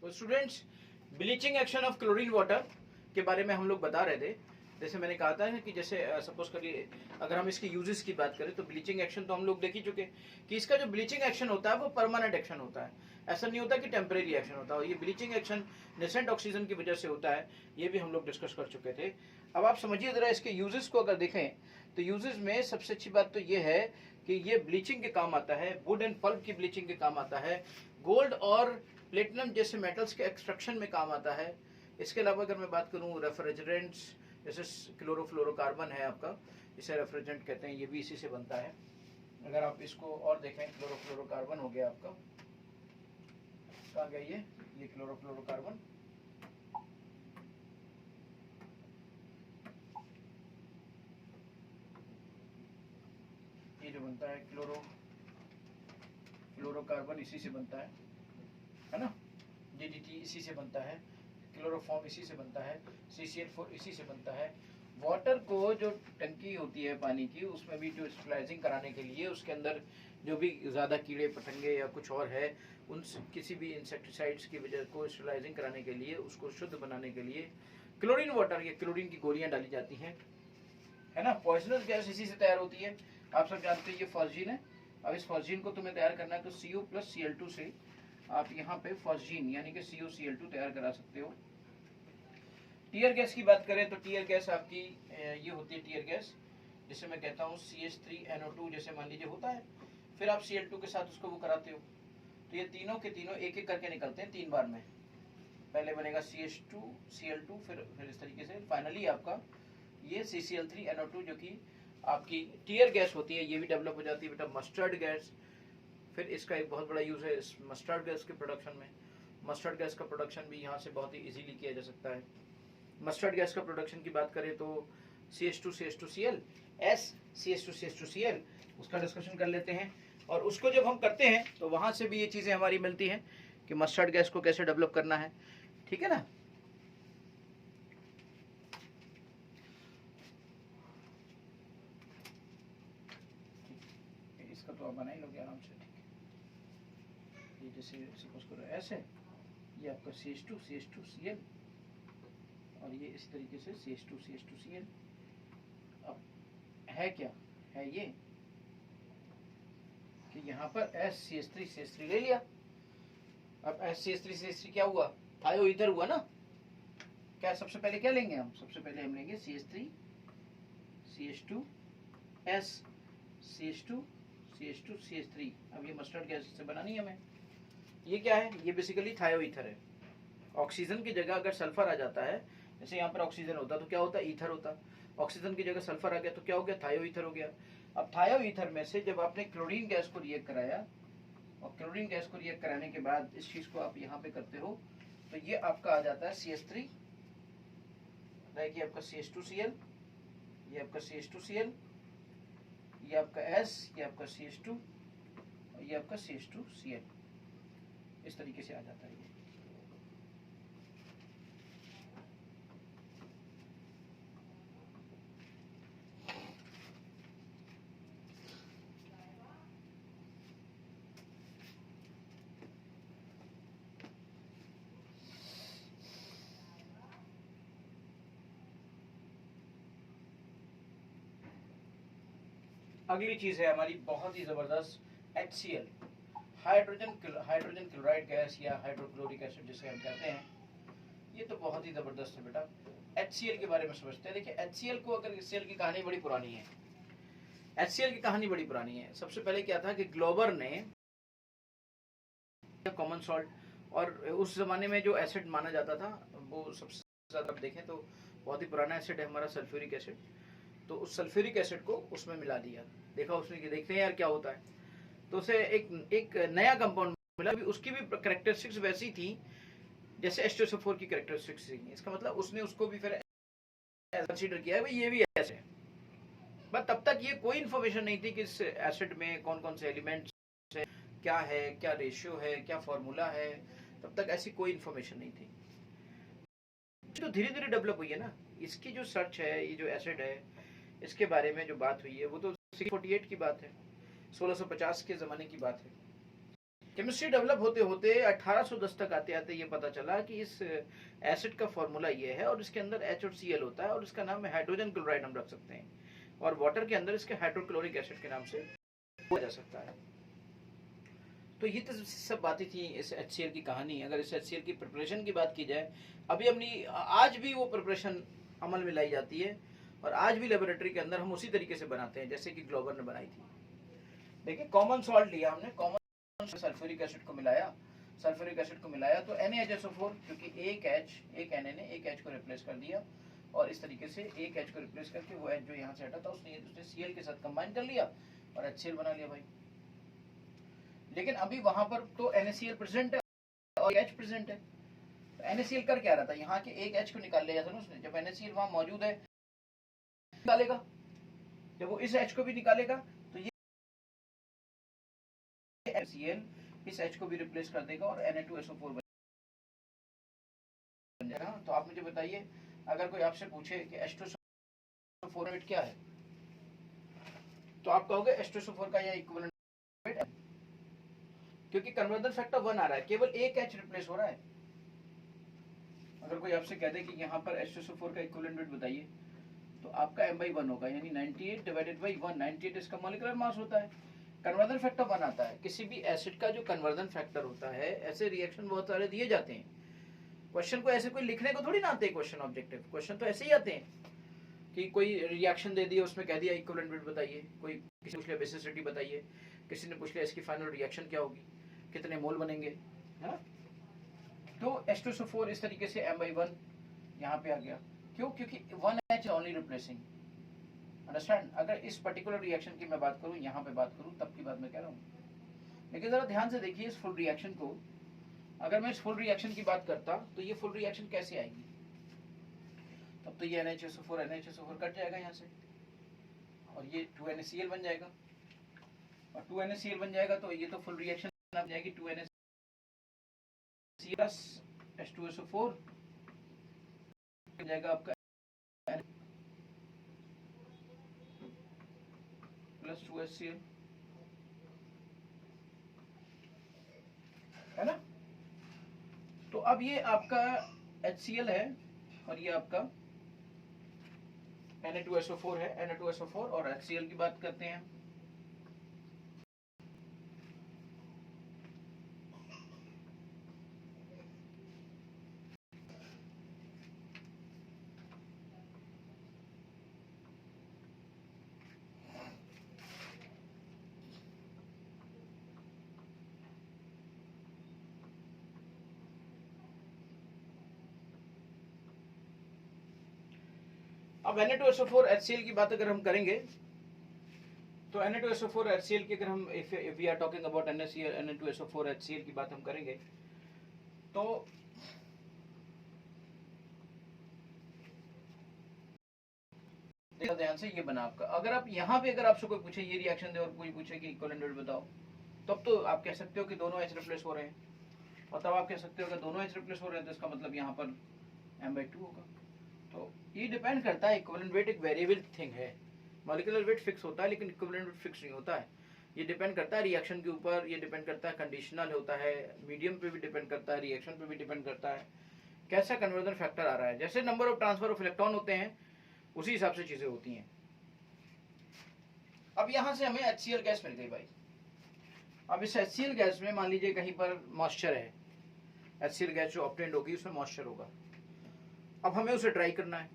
तो students, bleaching action of chlorine water के बारे में हम लोग बता रहे थे। जैसे मैंने कहा था कि जैसे सपोज करिए अगर हम इसके यूजेस की बात करें तो ब्लीचिंग एक्शन तो हम लोग देख ही चुके कि इसका जो ब्लीचिंग एक्शन होता है वो परमानेंट एक्शन होता है। ऐसा नहीं होता कि टेम्परेरी एक्शन होता है। ये ब्लीचिंग एक्शन नेसेंट ऑक्सीजन की वजह से होता है, ये भी हम लोग डिस्कस कर चुके थे। अब आप समझिए जरा इसके यूजेस को अगर देखें तो यूजेस में सबसे अच्छी बात तो ये है कि ये ब्लीचिंग के काम आता है, वुड एंड पल्प की ब्लीचिंग के काम आता है, गोल्ड और प्लेटिनम जैसे मेटल्स के एक्सट्रैक्शन में काम आता है। इसके अलावा अगर मैं बात करूं रेफ्रिजरेंट्स जैसे क्लोरोफ्लोरोकार्बन है आपका, इसे रेफ्रिजरेंट कहते हैं, ये भी इसी से बनता है। अगर आप इसको और देखें, क्लोरोफ्लोरोकार्बन हो गया आपका, कहाँ गया ये क्लोरोफ्लोरोकार्बन, ये जो बनता है क्लोरोकार्बन इसी से बनता है ना, DDT इसी से बनता है, क्लोरोफॉर्म इसी से बनता है, CCl4 इसी से बनता है। वाटर को जो टंकी होती है पानी की, उसमें भी जो स्टरलाइजिंग कराने के लिए उसके अंदर जो भी ज़्यादा कीड़े पतंगे या कुछ और है, उन किसी भी इंसेक्टिसाइड्स की वजह को स्टरलाइजिंग कराने के लिए, उसको शुद्ध बनाने के लिए क्लोरीन वाटर या क्लोरीन की गोलियां डाली जाती हैं, है ना। पॉइजनस गैस इसी से तैयार होती है, आप सब जानते हैं। ये फॉस्जीन है। अब इस फॉस्जीन को तुम्हें तैयार करना है तो CO+Cl2 से आप यहाँ पे फॉस्जीन यानी कि COCl2 तैयार करा सकते हो। टीयर गैस की बात करें तो टीयर गैस आपकी ये होती है टीयर गैस, जिसे मैं कहता हूँ CH3NO2 जैसे मान लीजिए होता है, फिर आप Cl2 के साथ उसको वो कराते हो, तो ये तीनों के तीनों एक एक करके निकलते हैं 3 बार में। पहले बनेगा CH2 Cl2, फिर इस तरीके से फाइनली आपका ये CCl3NO2 जो कि आपकी टीयर गैस होती है, ये भी डेवलप हो जाती है बेटा मस्टर्ड गैस। फिर इसका एक बहुत बड़ा यूज है इस मस्टर्ड गैस के प्रोडक्शन में। मस्टर्ड गैस का प्रोडक्शन भी यहाँ से बहुत ही इजीली किया जा सकता है। मस्टर्ड गैस का प्रोडक्शन की बात करें तो CH2CH2Cl CH2CH2Cl उसका डिस्कशन कर लेते हैं। और उसको जब हम करते हैं तो वहाँ से भी ये चीज़ें हमारी मिलती हैं कि मस्टर्ड गैस को कैसे डेवलप करना है, ठीक है ना। इसका तो आप बना ही लोगे आराम से, ठीक है। ये जैसे सपोज करो ऐसे, ये आपका CH2CH2Cl और ये इस तरीके से CH2CH2Cl। अब है क्या है ये कि यहाँ पर CH3CH3 ले लिया। अब CH3CH3 क्या हुआ, थायो ईथर हुआ ना। क्या सबसे पहले क्या लेंगे हम, सबसे पहले हम लेंगे CH3CH2S CH2CH2CH3। अब ये मस्टर्ड गैस से बनानी है हमें। ये क्या है, ये बेसिकली थायो ईथर है। ऑक्सीजन की जगह अगर सल्फर आ जाता है, जैसे यहाँ पर ऑक्सीजन होता तो क्या होता, ईथर होता। ऑक्सीजन की जगह सल्फर आ गया तो क्या हो गया, थायो ईथर हो गया। अब थायो ईथर में से जब आपने क्लोरीन गैस को रिएक्ट कराया और क्लोरीन गैस को रिएक्ट कराने के बाद इस चीज को आप यहाँ पे करते हो तो ये आपका आ जाता है CH3, आपका CH2Cl, ये आपका CH2Cl, ये आपका S, ये आपका CH2 और ये आपका CH2Cl। इस तरीके से आ जाता है ये। अगली चीज है हमारी बहुत ही जबरदस्त HCl, हाइड्रोजन क्लोराइड गैस या हाइड्रोक्लोरिक एसिड जिसे हम कहते हैं। ये तो बहुत ही जबरदस्त है बेटा। HCl के बारे में समझते हैं। देखिए HCl को, अगर HCl की कहानी बड़ी पुरानी है। HCl की कहानी बड़ी पुरानी है। सबसे पहले क्या था कि ग्लोबर ने कॉमन सॉल्ट, और उस जमाने में जो एसिड माना जाता था वो सबसे ज्यादा देखें तो बहुत ही पुराना एसिड है हमारा सल्फ्यूरिक एसिड। तो उस सल्फ्यूरिक एसिड को उसमें मिला दिया, देखा उसने कि देखते हैं यार क्या होता है, तो उसे एक नया कंपाउंड मिला। उसकी भी कैरेक्टरिस्टिक्स वैसी थी जैसे H2SO4 की कैरेक्टरिस्टिक्स थी। इसका मतलब उसने उसको भी फिर कंसीडर किया है भाई ये भी ऐसे है। बट तब तक ये कोई इन्फॉर्मेशन नहीं थी कि इस एसिड में कौन कौन से एलिमेंट्स है, क्या है, क्या रेशियो है, क्या फॉर्मूला है। तब तक ऐसी कोई इन्फॉर्मेशन नहीं थी। जो धीरे धीरे डेवलप हुई है ना, इसकी जो सर्च है, ये जो एसिड है इसके बारे में जो बात हुई है वो तो 648 की बात है, 1650 के ज़माने की बात है। केमिस्ट्री डेवलप होते होते 1810 तक आते आते ये पता चला कि इस एसिड का फॉर्मूला ये है और इसके अंदर H और Cl होता है और इसका नाम है हाइड्रोजन क्लोराइड हम रख सकते हैं और वाटर के अंदर इसके हाइड्रोक्लोरिक एसिड के नाम से बोला जा सकता है। तो ये तो सब बातें थी इस HCl की कहानी। अगर इस HCl की प्रिपरेशन की बात की जाए, अभी अपनी आज भी वो प्रिपरेशन अमल में लाई जाती है और आज भी लेबोरेटरी के अंदर हम उसी तरीके से बनाते हैं जैसे कि ग्लोबर ने बनाई थी। देखिए कॉमन सॉल्ट लिया हमने, कॉमन सल्फ्यूरिक एसिड को मिलाया, सल्फ्यूरिक एसिड को मिलाया तो NaHSO4, क्योंकि एक H एक Na ने एक H को रिप्लेस कर दिया और इस तरीके से एक H को रिप्लेस करके वो H जो यहाँ से हटा था उसने Cl के साथ कंबाइन कर लिया और HCl बना लिया भाई। लेकिन अभी वहां पर तो NaCl प्रेजेंट है और H प्रेजेंट है, तो NaCl कर क्या रहा था, यहाँ के एक H को निकाल लिया था ना उसने। जब NaCl वहां मौजूद है निकालेगा, जब वो इस H को भी निकालेगा तो ये NaCl इस H को भी रिप्लेस कर देगा और Na2SO4 बन जाएगा। तो आप मुझे बताइए, अगर कोई आपसे पूछे कि H2SO4 वेट क्या है तो आप कहोगे H2SO4 का यह इक्विवेलेंट वेट है, क्योंकि कन्वर्जन फैक्टर 1 आ रहा है, केवल एक H रिप्लेस हो रहा है। अगर कोई आपसे कह दे कि यहाँ पर H2SO4 का इक्विवेलेंट वेट बताइए तो आपका m/1 होगा, यानी 98 डिवाइडेड बाई 1। 98 इसका मॉलिक्यूलर मास होता है, कन्वर्जन फैक्टर 1 आता है। किसी भी एसिड का जो कन्वर्जन फैक्टर होता है, ऐसे रिएक्शन बहुत सारे दिए जाते हैं। क्वेश्चन को ऐसे कोई लिखने को थोड़ी ना आते हैं, क्वेश्चन ऑब्जेक्टिव क्वेश्चन तो ऐसे ही आते हैं कि कोई रिएक्शन दे दिया, उसमें कह दिया इक्विवेलेंट वेट बताइए, कोई किसी पूछ लिया बेसिसिटी बताइए, किसी ने पूछ लिया इसकी फाइनल रिएक्शन क्या होगी, कितने मोल बनेंगे, है ना। तो H2SO4 इस तरीके से m/1 यहाँ पे आ गया। क्यों? क्योंकि 1H ओनली रिप्लेसिंग, अंडरस्टैंड। अगर इस पर्टिकुलर रिएक्शन की मैं बात करूं, यहाँ पे बात करूं, तब की बात मैं कह रहा हूँ। लेकिन जरा ध्यान से देखिए इस फुल रिएक्शन को, अगर मैं इस फुल रिएक्शन की बात करता तो ये फुल रिएक्शन कैसे आएगी, तब तो ये NaHSO4 कट जाएगा यहाँ से और ये 2NaCl बन जाएगा, और 2NaCl बन जाएगा तो ये तो फुल रिएक्शन बन जाएगी 2NaCl प्लस H2SO4 बन जाएगा आपका प्लस 2HCl, है ना। तो अब ये आपका HCl है और ये आपका Na2SO4 है, Na2SO4 और HCl की बात करते हैं। अब Na2SO4 HCl की बात अगर हम करेंगे तो Na2SO4 HCl की अगर हम if we are talking about NaCl Na2SO4 HCl की बात हम करेंगे तो ध्यान से ये बना आपका। अगर आप यहाँ पे अगर आपसे कोई पूछे ये रिएक्शन दे और कोई पूछे कि इक्विवेलेंट वेट बताओ, तब तो आप कह सकते हो कि दोनों H रिप्लेस हो रहे हैं, और तब आप कह सकते हो कि दोनों H रिप्लेस हो रहे हैं तो इसका मतलब यहाँ पर m/2 होगा। तो ये डिपेंड करता है, इक्विवेलेंट वेट एक वेरिएबल थिंग है, मॉलिक्यूलर वेट फिक्स होता है लेकिन इक्विवेलेंट वेट फिक्स नहीं होता है। ये डिपेंड करता है रिएक्शन के ऊपर, ये डिपेंड करता है कंडीशनल होता है, मीडियम पे भी डिपेंड करता है, रिएक्शन पे भी डिपेंड करता है, कैसा कन्वर्जन फैक्टर आ रहा है। जैसे number of transfer of electron होते हैं उसी हिसाब से चीजें होती हैं। अब यहां से हमें HCl गैस मिल गई भाई। अब इस HCl गैस में मान लीजिए कहीं पर मॉइस्चर है, HCl गैस जो ऑब्टेन्ड होगी उसमें मॉइस्चर होगा। अब हमें उसे ड्राई करना है,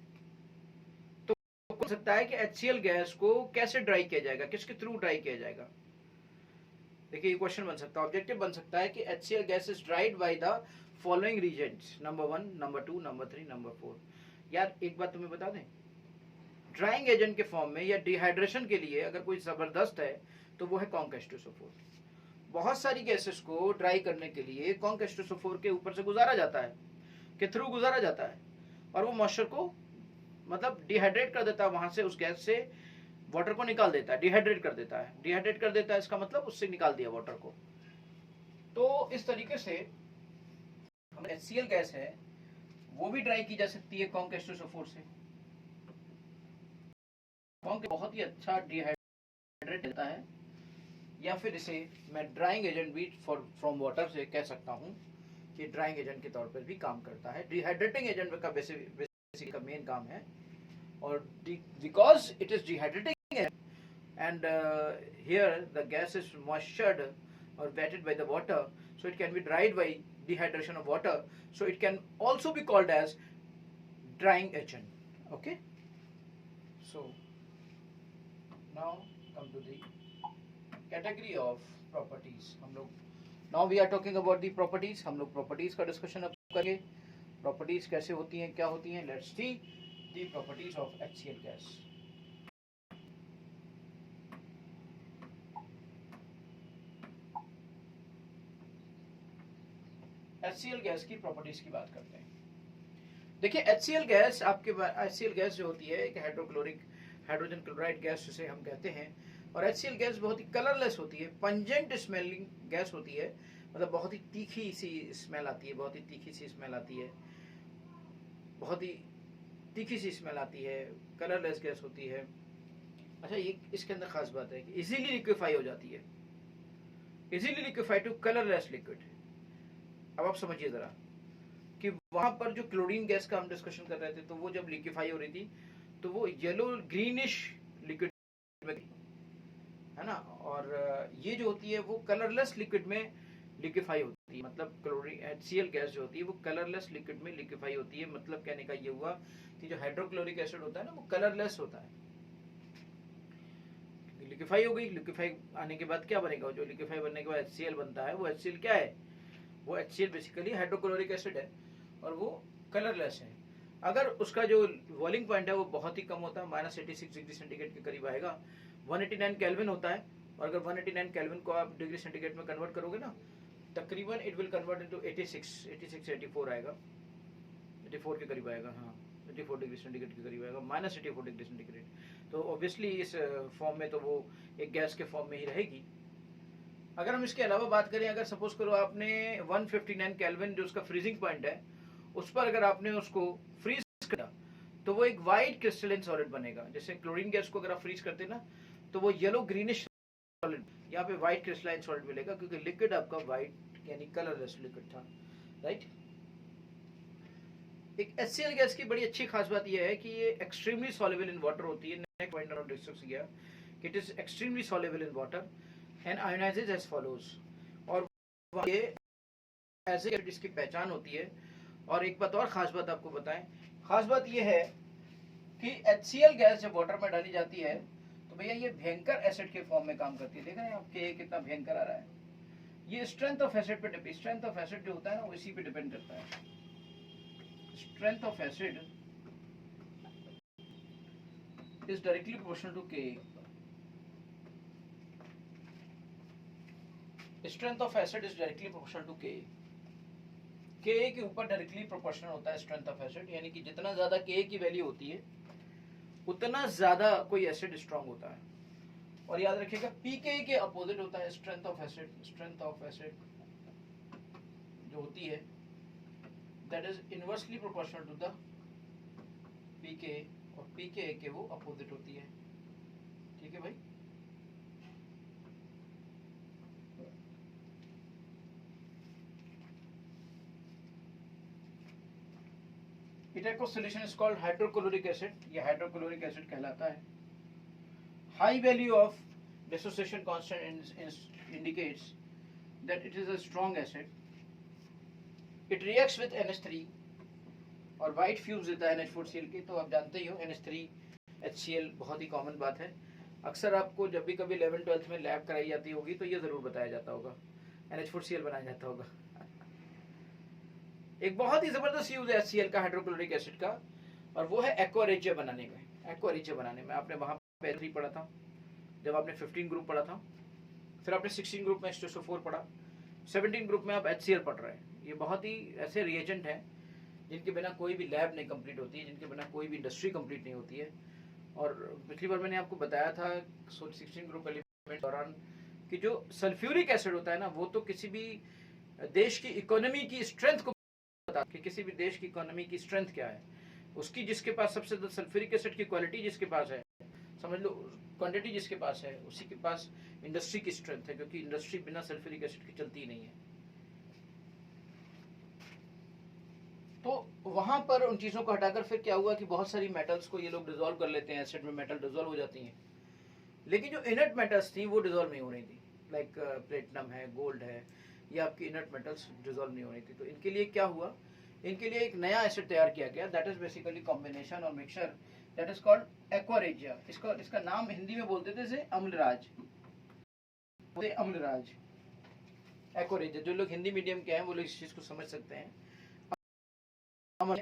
तो हो सकता है कि HCl गैस को कैसे ड्राई किया जाएगा, किसके थ्रू ड्राई किया जाएगा। देखिए ये क्वेश्चन बन सकता है, ऑब्जेक्टिव बन सकता है कि HCl gas is dried by the following Regents, number 1, number 2, number 3, number 4। यार एक बात तुम्हें बता दें, ड्राइंग एजेंट के फॉर्म में या डिहाइड्रेशन के लिए अगर कोई जबरदस्त है तो वो है कॉन्क H2SO4। बहुत सारी गैसेस को ड्राई करने के लिए कॉन्क H2SO4 के ऊपर से गुजारा जाता है, के थ्रू गुजारा जाता है, और वो मॉइस्चर को मतलब डिहाइड्रेट कर देता है, वहां से उस गैस से वाटर को निकाल देता है, डिहाइड्रेट कर देता है। डिहाइड्रेट कर देता है इसका मतलब उससे निकाल दिया वाटर को। तो इस तरीके से HCl गैस है वो भी ड्राई की जा सकती है कॉन्क H2SO4 से। कॉन्क बहुत ही अच्छा डिहाइड्रेट देता है, या फिर इसे मैं ड्राइंग एजेंट भी फ्रॉम वाटर से कह सकता हूँ कि ड्राइंग एजेंट के तौर पर भी काम करता है। डिहाइड्रेटिंग एजेंट का बेसिक का मेन काम है, और because it is dehydrating and here the gas is moistured or wetted by the water, so it can be dried by dehydration of water, so it can also be called as drying agent. Okay, so now come to the category of properties. हम लोग now we are talking about the properties. हम लोग properties का discussion अब करेंगे। properties कैसे होती हैं, क्या होती हैं? Let's see the properties of HCl gas. HCl gas की प्रॉपर्टीज की बात करते हैं। देखिए HCl गैस HCl गैस जो होती है एक हाइड्रोजन क्लोराइड गैस जिसे हम कहते हैं, और HCl गैस बहुत ही कलरलेस होती है, पंजेंट स्मेलिंग गैस होती है, मतलब बहुत ही तीखी सी स्मेल आती है, बहुत ही तीखी सी स्मेल आती है, बहुत ही तीखी सी स्मेल आती है, कलरलेस गैस होती है। अच्छा, ये इसके अंदर खास बात है कि इजीली लिक्विफाई हो जाती है, easily liquefy to colourless liquid. अब आप समझिए जरा कि वहां पर जो क्लोरीन गैस का हम डिस्कशन कर रहे थे, तो वो जब लिक्विफाई हो रही थी तो वो येलो ग्रीनिश लिक्विड में है ना, और ये जो होती है वो कलरलेस लिक्विड में लिक्विफाई होती है। मतलब क्लोरीन HCl गैस जो होती है वो कलरलेस लिक्विड में लिक्विफाई होती है। मतलब कहने का ये हुआ कि जो हाइड्रोक्लोरिक एसिड होता है ना वो कलरलेस होता है। लिक्विफाई हो गई, लिक्विफाई आने के बाद क्या बनेगा? जो लिक्विफाई बनने के बाद HCl बनता है, वो HCl क्या है? वो HCl बेसिकली हाइड्रोक्लोरिक एसिड है और वो कलरलेस है। अगर उसका जो बॉइलिंग पॉइंट है वो बहुत ही कम होता है, -86 डिग्री सेंटीग्रेड के करीब आएगा, 189 केल्विन होता है, और अगर 189 केल्विन को आप डिग्री सेंटीग्रेड में कन्वर्ट करोगे ना, तकरीबन इट विल कन्वर्ट इनटू 84 आएगा, 84 के करीब आएगा, हाँ 84 डिग्री सेंटीग्रेड के करीब आएगा, -84 डिग्री सेंटीग्रेड। तो ऑब्वियसली इस फॉर्म में तो वो एक गैस के फॉर्म में ही रहेगी। अगर हम इसके अलावा बात करें, अगर सपोज करो आपने 159 केल्विन जो उसका फ्रीजिंग पॉइंट है उस पर अगर आपने उसको फ्रीज किया तो वो एक वाइट क्रिस्टलाइन सॉलिड बनेगा। जैसे क्लोरीन गैस को अगर आप फ्रीज करते ना तो वो येलो ग्रीनिश सॉलिड, यहाँ पे व्हाइट क्रिस्टलाइन सॉलिड मिलेगा क्योंकि लिक्विड आपका व्हाइट यानी कलरलेस लिक्विड था, राइट। एक HCl गैस की बड़ी अच्छी खास बात यह है कि ये एक्सट्रीमली सॉल्युबल इन वाटर होती है। नेक्स्ट पॉइंट हमने डिस्कस किया कि it is extremely soluble in water and ionises as follows, और ये ऐसे इसकी पहचान होती है। और एक बात और खास बात आपको बताएं, खास बात ये है कि HCl गैस जब वाटर में डाली जाती है तो भैया ये भयंकर एसिड के फॉर्म में काम करती है। देख रहे हैं आपके कितना भयंकर आ रहा है। ये स्ट्रेंथ ऑफ एसिड पे डिपेंड, स्ट्रेंथ ऑफ एसिड जो होता है ना वो इसी पे डिपेंड करता है। Strength of acid is directly proportional to Ka। Strength of acid is directly proportional to Ka। Ka के ऊपर डायरेक्टली प्रोपोर्शनल होता है स्ट्रेंथ ऑफ एसिड, यानी कि जितना ज्यादा Ka की वैल्यू होती है उतना ज्यादा कोई एसिड स्ट्रांग होता है। और याद रखिएगा pKa के अपोजिट होता है strength of acid. Strength of acid जो होती है that is inversely proportional to the pKa, और pKa के वो अपोजिट होती है। ठीक है भाई। It aqueous solution is called hydrochloric acid. ये हाइड्रोक्लोरिक एसिड कहलाता है। High value of dissociation constant indicates that it is a strong acid. It reacts with NH3 और white fuse देता है NH4Cl के। तो आप जानते ही हो NH3HCl बहुत ही कॉमन बात है। अक्सर आपको जब भी कभी 11th-12th में लैब कराई जाती होगी तो ये जरूर बताया जाता होगा, NH4Cl बनाया जाता होगा। एक बहुत ही जबरदस्त यूज है HCl का, हाइड्रोक्लोरिक एसिड का, और वो है एक्वा रेजिया बनाने में। एक्वा रेजिया बनाने में आपने वहां पे 3 पढ़ा था जब आपने 15 ग्रुप पढ़ा था, फिर आपने 16 ग्रुप में H2SO4 पढ़ा, 17 ग्रुप में आप HCl पढ़ रहे हैं। ये बहुत ही ऐसे रिएजेंट हैं जिनके बिना कोई भी लैब नहीं कंप्लीट होती है, जिनके बिना कोई भी इंडस्ट्री कंप्लीट नहीं होती है। और पिछली बार मैंने आपको बताया था 16 ग्रुप एलिमेंट दौरान कि जो सल्फ्यूरिक एसिड होता है ना वो तो किसी भी देश की इकोनॉमी की स्ट्रेंथ को बता, कि किसी भी देश की इकोनॉमी की स्ट्रेंथ क्या है, उसकी जिसके पास सबसे ज्यादा सल्फ्यूरिक एसिड की क्वालिटी जिसके पास है, समझ लो क्वांटिटी जिसके पास है उसी के पास इंडस्ट्री की स्ट्रेंथ है, क्योंकि इंडस्ट्री बिना सल्फ्यूरिक एसिड की चलती ही नहीं है। तो वहां पर उन चीजों को हटाकर फिर क्या हुआ कि बहुत सारी मेटल्स को ये लोग डिसॉल्व कर लेते हैं, एसिड में मेटल डिसॉल्व हो जाती हैं, लेकिन जो इनर्ट मेटल्स थी वो डिसॉल्व नहीं हो रही थी, लाइक प्लेटिनम है, गोल्ड है, ये आपकी इनर्ट मेटल्स डिसॉल्व नहीं हो रही थी। तो इनके लिए क्या हुआ, इनके लिए एक नया एसिड तैयार किया गया, दैट इज बेसिकली कॉम्बिनेशन और mixture that is called aqua regia. इसका नाम हिंदी में बोलते थे अम्लराज, अम्लराज एक्वारेजिया। जो लोग हिंदी मीडियम के हैं वो लोग इस चीज को समझ सकते हैं।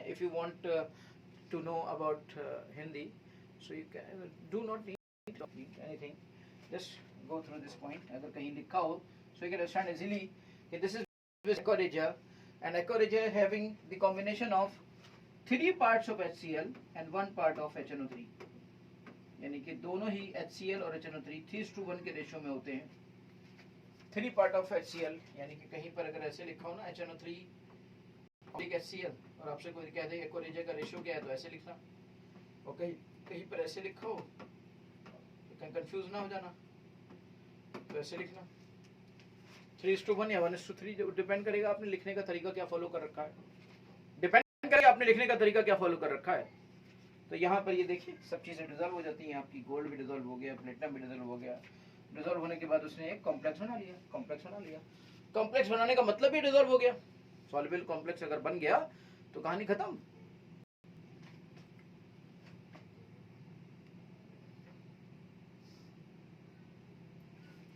If you want to know about Hindi, so you can do not need anything, just go through this point. अगर कहीं लिखा हो so you can understand easily that this is Ecoregia, and Ecoregia having the combination of 3 parts of HCl and 1 part of HNO3, यानी कि दोनों ही HCl और HNO3 3:1 के ratio में होते हैं। 3 part of HCl, यानी कि कहीं पर अगर ऐसे लिखा हो ना HNO3 HCl और आपसे कोई कह दे एक्वारेजिया का रेशियो क्या है तो ऐसे लिखना, और कहीं पर ऐसे लिखा हो तो कंफ्यूज ना हो जाना, तो ऐसे लिखना 3:1 या 1:3, जो डिपेंड करेगा आपने लिखने का तरीका क्या फॉलो कर रखा है, डिपेंड करेगा आपने लिखने का तरीका क्या फॉलो कर रखा है। तो यहाँ पर ये देखिए सब चीजें डिसॉल्व हो जाती हैं, आपकी गोल्ड भी डिसॉल्व हो गया, प्लेटिनम भी डिसॉल्व हो गया। डिसॉल्व होने के बाद उसने एक कॉम्प्लेक्स बना लिया, कॉम्प्लेक्स बनाने का मतलब ही डिसॉल्व हो गया। सॉल्युबल कॉम्प्लेक्स अगर बन गया तो कहानी खत्म।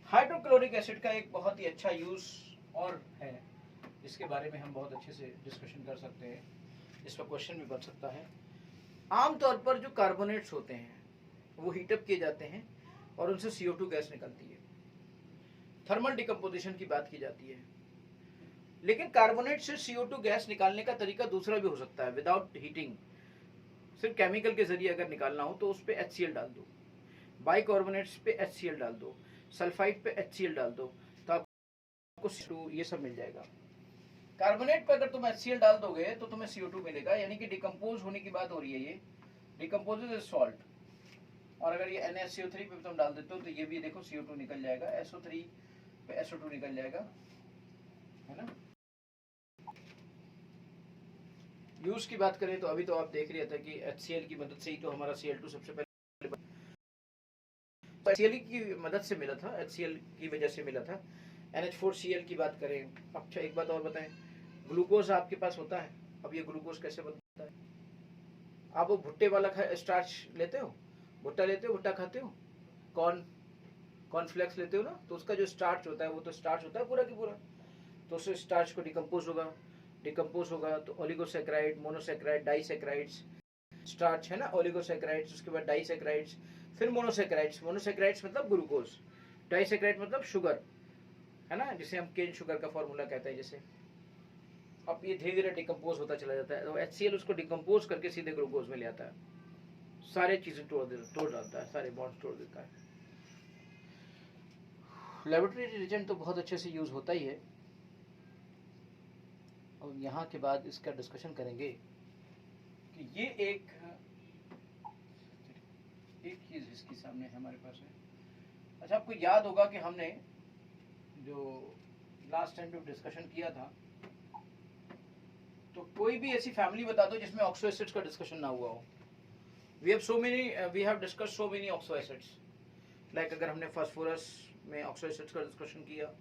हाइड्रोक्लोरिक एसिड का एक बहुत ही अच्छा यूज और है, जिसके बारे में हम बहुत अच्छे से डिस्कशन कर सकते हैं, इस पर क्वेश्चन भी बन सकता है। आमतौर पर जो कार्बोनेट्स होते हैं वो हीटअप किए जाते हैं और उनसे CO2 गैस निकलती है, थर्मल डिकम्पोजिशन की बात की जाती है। लेकिन कार्बोनेट से CO2 गैस निकालने का तरीका दूसरा भी हो सकता है, विदाउट हीटिंग, सिर्फ केमिकल के जरिए अगर निकालना हो तो उस पे HCl डाल दो, बाइकार्बोनेट्स पे HCl डाल दो, सल्फाइड पे HCl डाल दो, तो आपको CO2 ये सब मिल जाएगा। कार्बोनेट पे अगर तुम HCl डाल दोगे तो तुम्हें CO2 मिलेगा, यानी कि डिकम्पोज होने की बात हो रही है, ये डिकम्पोजेज इज सॉल्ट। और अगर ये NaCO3 पे तुम डाल देते हो तो ये भी देखो CO2 निकल जाएगा, SO3 पे SO2 निकल जाएगा, है ना। यूज की बात करें तो अभी तो आप देख रहे थे कि HCl की मदद से ही तो हमारा Cl2 सबसे पहले HCl की मदद से मिला था, HCl की वजह से मिला था। NH4Cl की बात करें। अच्छा एक बात और बताएं, ग्लूकोज आपके पास होता है, अब ये ग्लूकोज कैसे बनता है? आप वो भुट्टे वाला स्टार्च लेते हो, भुट्टा लेते हो, भुट्टा खाते हो, कॉर्नफ्लेक्स लेते हो ना, तो उसका जो स्टार्च होता है वो तो स्टार्च होता है पूरा की पूरा, तो उस स्टार्च को डिकम्पोज होगा तो ओलिगोसैकेराइड, मोनोसैकेराइड, डाइसैकेराइड्स, स्टार्च है ना, ओलिगोसैकेराइड्स, उसके बाद डाइसैकेराइड्स, फिर मोनोसैकेराइड्स, मोनोसैकेराइड्स मतलब ग्लूकोज, डाइसैकेराइड मतलब शुगर, है ना, जिसे हम केन शुगर का फॉर्मूला कहते हैं जैसे। अब ये धीरे धीरे डिकम्पोज होता चला जाता है, तो HCl उसको डिकम्पोज करके सीधे ग्लूकोज में ले आता है, सारे चीजें तोड़ डालता है, सारे बॉन्ड्स तोड़ देता है। लेबोरेटरी रिएजेंट तो बहुत अच्छे से यूज होता ही है। और यहाँ के बाद इसका डिस्कशन करेंगे कि ये एक चीज इसके सामने हमारे पास है। अच्छा आपको याद होगा कि हमने जो लास्ट टाइम जब डिस्कशन किया था, तो कोई भी ऐसी फैमिली बता दो जिसमें ऑक्सो एसिड्स का डिस्कशन ना हुआ हो। We have discussed so many oxo acids, like अगर हमने फास्फोरस में ऑक्सो एसिड्स का डिस्कशन किया,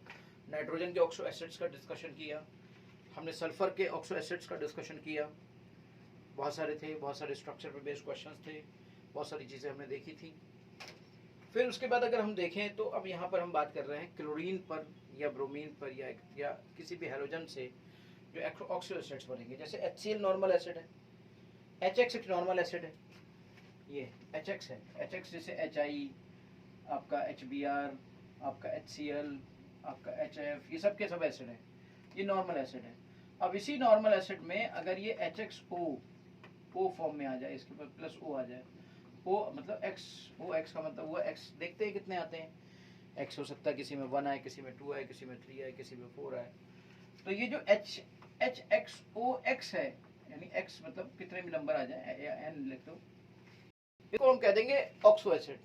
नाइट्रोजन के ऑक्सो एसिड्स का डिस्कशन किया, हमने सल्फर के ऑक्सो एसिड्स का डिस्कशन किया, बहुत सारे थे, बहुत सारे स्ट्रक्चर पे बेस्ड क्वेश्चंस थे, बहुत सारी चीज़ें हमने देखी थी। फिर उसके बाद अगर हम देखें तो अब यहाँ पर हम बात कर रहे हैं क्लोरीन पर या ब्रोमीन पर या किसी भी हैलोजन से जो ऑक्सो एसिड्स बनेंगे। जैसे HCl नॉर्मल एसिड है, HX एक नॉर्मल एसिड है, ये HX है, HX जैसे HI, आपका HBr, आपका HCl, आपका HF, ये सब के सब एसिड है, ये नॉर्मल एसिड है। अब इसी नॉर्मल एसिड में अगर ये HXO फॉर्म में आ जाए, इसके ऊपर प्लस O आ जाए, O मतलब OX का मतलब हुआ X, देखते हैं कितने आते हैं, X हो सकता है किसी में 1 आए, किसी में 2 आए, किसी में 3 आए, किसी में 4 आए। तो ये जो HXOX है, यानी X मतलब कितने भी नंबर आ जाए या N लिख दो, इसको हम कह देंगे ऑक्सो एसिड।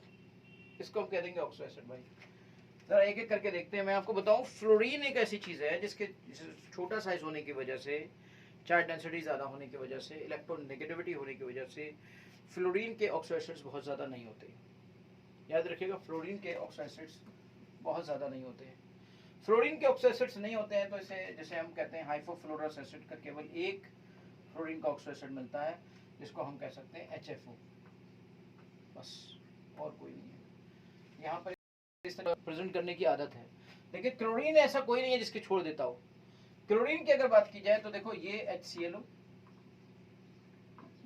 इसको हम कह देंगे ऑक्सो एसिड भाई। जरा एक एक करके देखते हैं। मैं आपको बताऊं, फ्लोरीन एक ऐसी चीज है जिसके छोटा साइज होने की वजह से, चार्ज डेंसिटी ज्यादा होने की वजह से, इलेक्ट्रोनेगेटिविटी होने की वजह से फ्लोरीन के ऑक्सो एसिड्स बहुत ज्यादा नहीं होते। याद रखिएगा, फ्लोरीन के ऑक्सो एसिड्स बहुत ज्यादा नहीं होते हैं। फ्लोरीन के ऑक्सो एसिड्स नहीं होते हैं तो इसे जैसे हम कहते हैं हाइपोफ्लोरस एसिड का केवल एक फ्लोरीन का ऑक्सो एसिड मिलता है, जिसको हम कह सकते हैं HFO, बस, और कोई नहीं है। यहाँ पर इस तरह प्रेजेंट करने की आदत है, लेकिन क्लोरीन ऐसा कोई नहीं है जिसके छोड़ देता हो। क्लोरीन की अगर बात की जाए तो देखो ये HClO,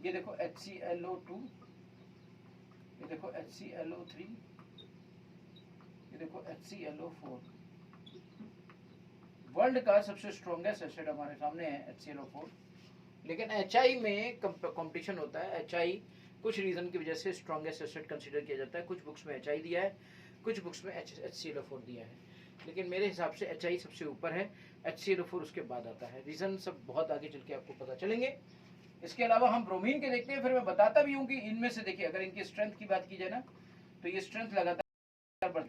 ये देखो HClO2, ये देखो HClO3, ये देखो HClO4। वर्ल्ड का सबसे स्ट्रॉन्गेस्ट एसिड हमारे सामने है HClO4, लेकिन HI में कंपटीशन होता है। HI कुछ रीजन की वजह से स्ट्रॉन्गेस्ट एसिड कंसीडर किया जाता है। कुछ बुक्स में HI दिया है, कुछ बुक्स में HClO4 दिया है, लेकिन मेरे हिसाब से HI सबसे ऊपर है, HClO4 उसके बाद आता है। रीजन सब बहुत आगे चल के आपको पता चलेंगे। इसके अलावा हम ब्रोमीन के देखते हैं, फिर मैं बताता भी हूँ कि इनमें से देखिए अगर इनकी स्ट्रेंथ की बात की जाए ना, तो ये स्ट्रेंथ लगातार बढ़,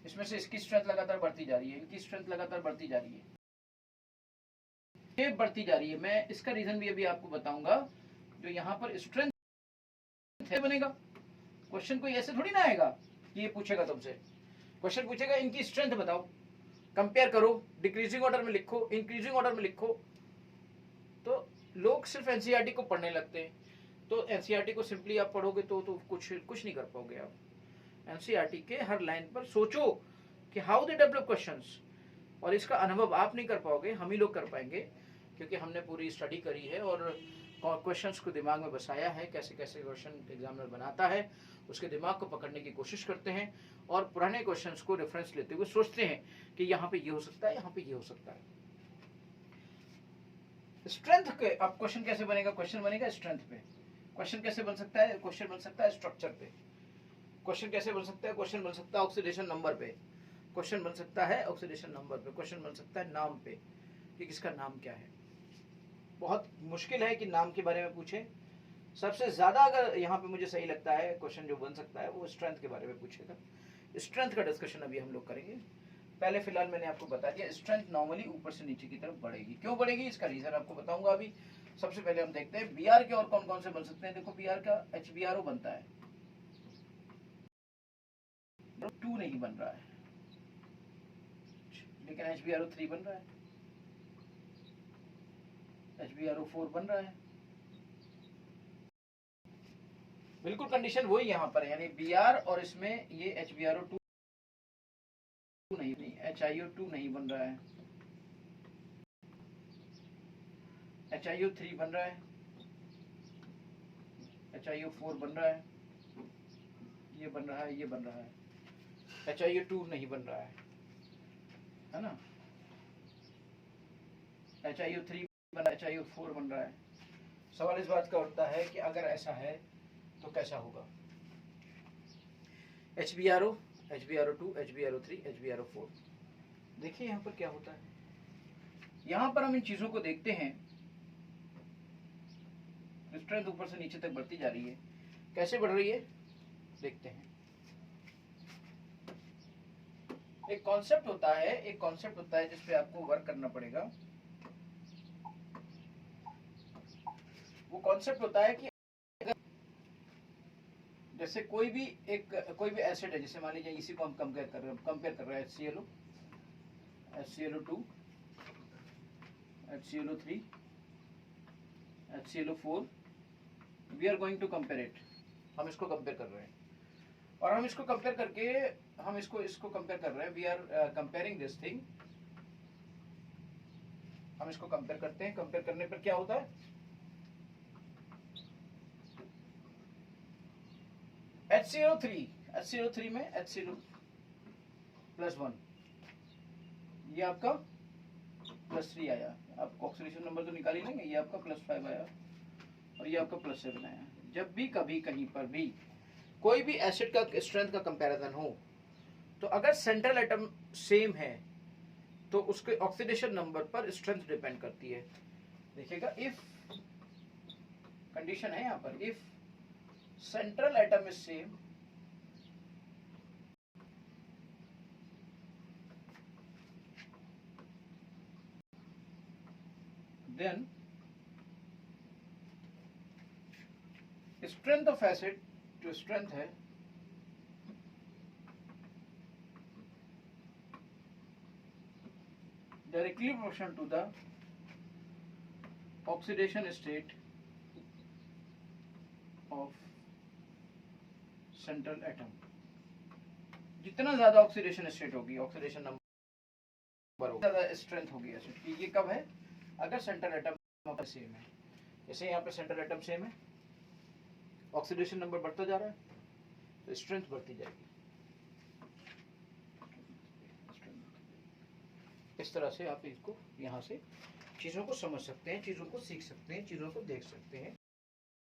इसमें से इसकी स्ट्रेंथ लगातार बढ़ती जा रही है, इनकी स्ट्रेंथ लगातार बढ़ती जा रही है, ये बढ़ती जा रही है। मैं इसका रीजन भी अभी आपको बताऊंगा। जो यहाँ पर स्ट्रेंथ है बनेगा, क्वेश्चन कोई ऐसे थोड़ी ना आएगा कि ये पूछेगा तुमसे, क्वेश्चन पूछेगा इनकी स्ट्रेंथ बताओ, कंपेयर करो, डिक्रीजिंग ऑर्डर में लिखो, इंक्रीजिंग ऑर्डर में लिखो। तो लोग सिर्फ एनसीईआरटी को पढ़ने लगते हैं, तो एनसीईआरटी को सिंपली आप पढ़ोगे तो कुछ नहीं कर पाओगे आप। एनसीईआरटी के हर लाइन पर सोचो कि हाउ दे डेवलप क्वेश्चंस, और इसका अनुभव आप नहीं कर पाओगे, हम ही लोग कर पाएंगे, क्योंकि हमने पूरी स्टडी करी है और क्वेश्चंस को दिमाग में बसाया है। कैसे कैसे क्वेश्चन एग्जामिनर बनाता है, उसके दिमाग को पकड़ने की कोशिश करते हैं और पुराने क्वेश्चंस को रेफरेंस लेते हुए सोचते हैं कि यहाँ पे ये हो सकता है, यहाँ पे ये हो सकता है। स्ट्रेंथ के अब क्वेश्चन कैसे बनेगा? क्वेश्चन बनेगा स्ट्रेंथ पे। क्वेश्चन कैसे बन सकता है? क्वेश्चन बन सकता है स्ट्रक्चर पे। क्वेश्चन कैसे बन सकता है? क्वेश्चन बन सकता है ऑक्सीडेशन नंबर पे। क्वेश्चन बन सकता है ऑक्सीडेशन नंबर पे। क्वेश्चन बन सकता है नाम पे कि किसका नाम क्या है। बहुत मुश्किल है कि नाम के बारे में पूछे। सबसे ज्यादा अगर यहाँ पे मुझे सही लगता है क्वेश्चन जो बन सकता है वो स्ट्रेंथ के बारे में पूछेगा। स्ट्रेंथ का डिस्कशन अभी हम लोग करेंगे। पहले फिलहाल मैंने आपको बता दिया, स्ट्रेंथ नॉर्मली ऊपर से नीचे की तरफ बढ़ेगी। क्यों बढ़ेगी इसका रीजन आपको बताऊंगा अभी। सबसे पहले हम देखते हैं बीआर के और कौन कौन से बन सकते हैं। देखो बीआर का HBRO बनता है, 2 नहीं बन रहा है, लेकिन HBRO3 बन रहा है, HBRO4 बन रहा है। बिल्कुल कंडीशन वही यहाँ पर है, यानी बीआर और इसमें ये HBRO2 नहीं, HIO2 नहीं बन रहा है, HIO3 बन रहा है, HIO4 बन रहा है, ये बन रहा है, ये बन रहा है, HIO2 नहीं बन रहा है ना, HIO3 बन रहा है, HIO4 बन रहा है। सवाल इस बात का उठता है कि अगर ऐसा है तो कैसा होगा। HBRO, HBRO2, HBRO3, HBRO4। देखिए यहाँ पर क्या होता है। यहाँ पर हम इन चीजों को देखते हैं, स्ट्रेंथ ऊपर से नीचे तक बढ़ती जा रही है। कैसे बढ़ रही है देखते हैं। एक कॉन्सेप्ट होता है जिस पे आपको वर्क करना पड़ेगा। वो कॉन्सेप्ट होता है कि जैसे कोई भी एसिड है, जैसे मान लीजिए इसी को हम कंपेयर कर रहे हैं HClO, HClO2, HClO3, HClO4, we are going to compare it. हम इसको कंपेयर कर रहे हैं और हम इसको कंपेयर करके हम इसको कंपेयर कर रहे हैं। We are comparing this thing. हम इसको कंपेयर करते हैं। कंपेयर करने पर क्या होता है, HClO3 में HClO+1, ये आपका +3 आया। आप ऑक्सीडेशन नंबर तो निकाल ही लेंगे। ये आपका +5 आया और ये आपका +7 आया। जब भी कभी कहीं पर भी कोई भी एसिड का स्ट्रेंथ का कंपैरिजन हो, तो अगर सेंट्रल एटम सेम है तो उसके ऑक्सीडेशन नंबर पर स्ट्रेंथ डिपेंड करती है। देखिएगा, इफ कंडीशन है यहाँ पर, if central atom is same then strength of acid, जो स्ट्रेंथ है directly proportional to the oxidation state of central atom. जितना ज्यादा ऑक्सीडेशन स्टेट होगी, ऑक्सीडेशन नंबर होगा, ज्यादा स्ट्रेंथ होगी एसिड की। ये कब है? अगर सेंट्रल एटम सेम है। जैसे यहाँ पे सेंट्रल एटम सेम है, ऑक्सीडेशन नंबर बढ़ता जा रहा है, तो स्ट्रेंथ बढ़ती जाएगी। इस तरह से आप इसको यहाँ से चीजों को समझ सकते हैं, चीजों को सीख सकते हैं, चीजों को देख सकते हैं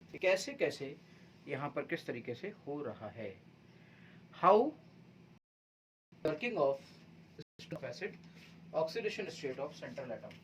कि कैसे कैसे यहाँ पर किस तरीके से हो रहा है। How working of acid, oxidation state of central atom.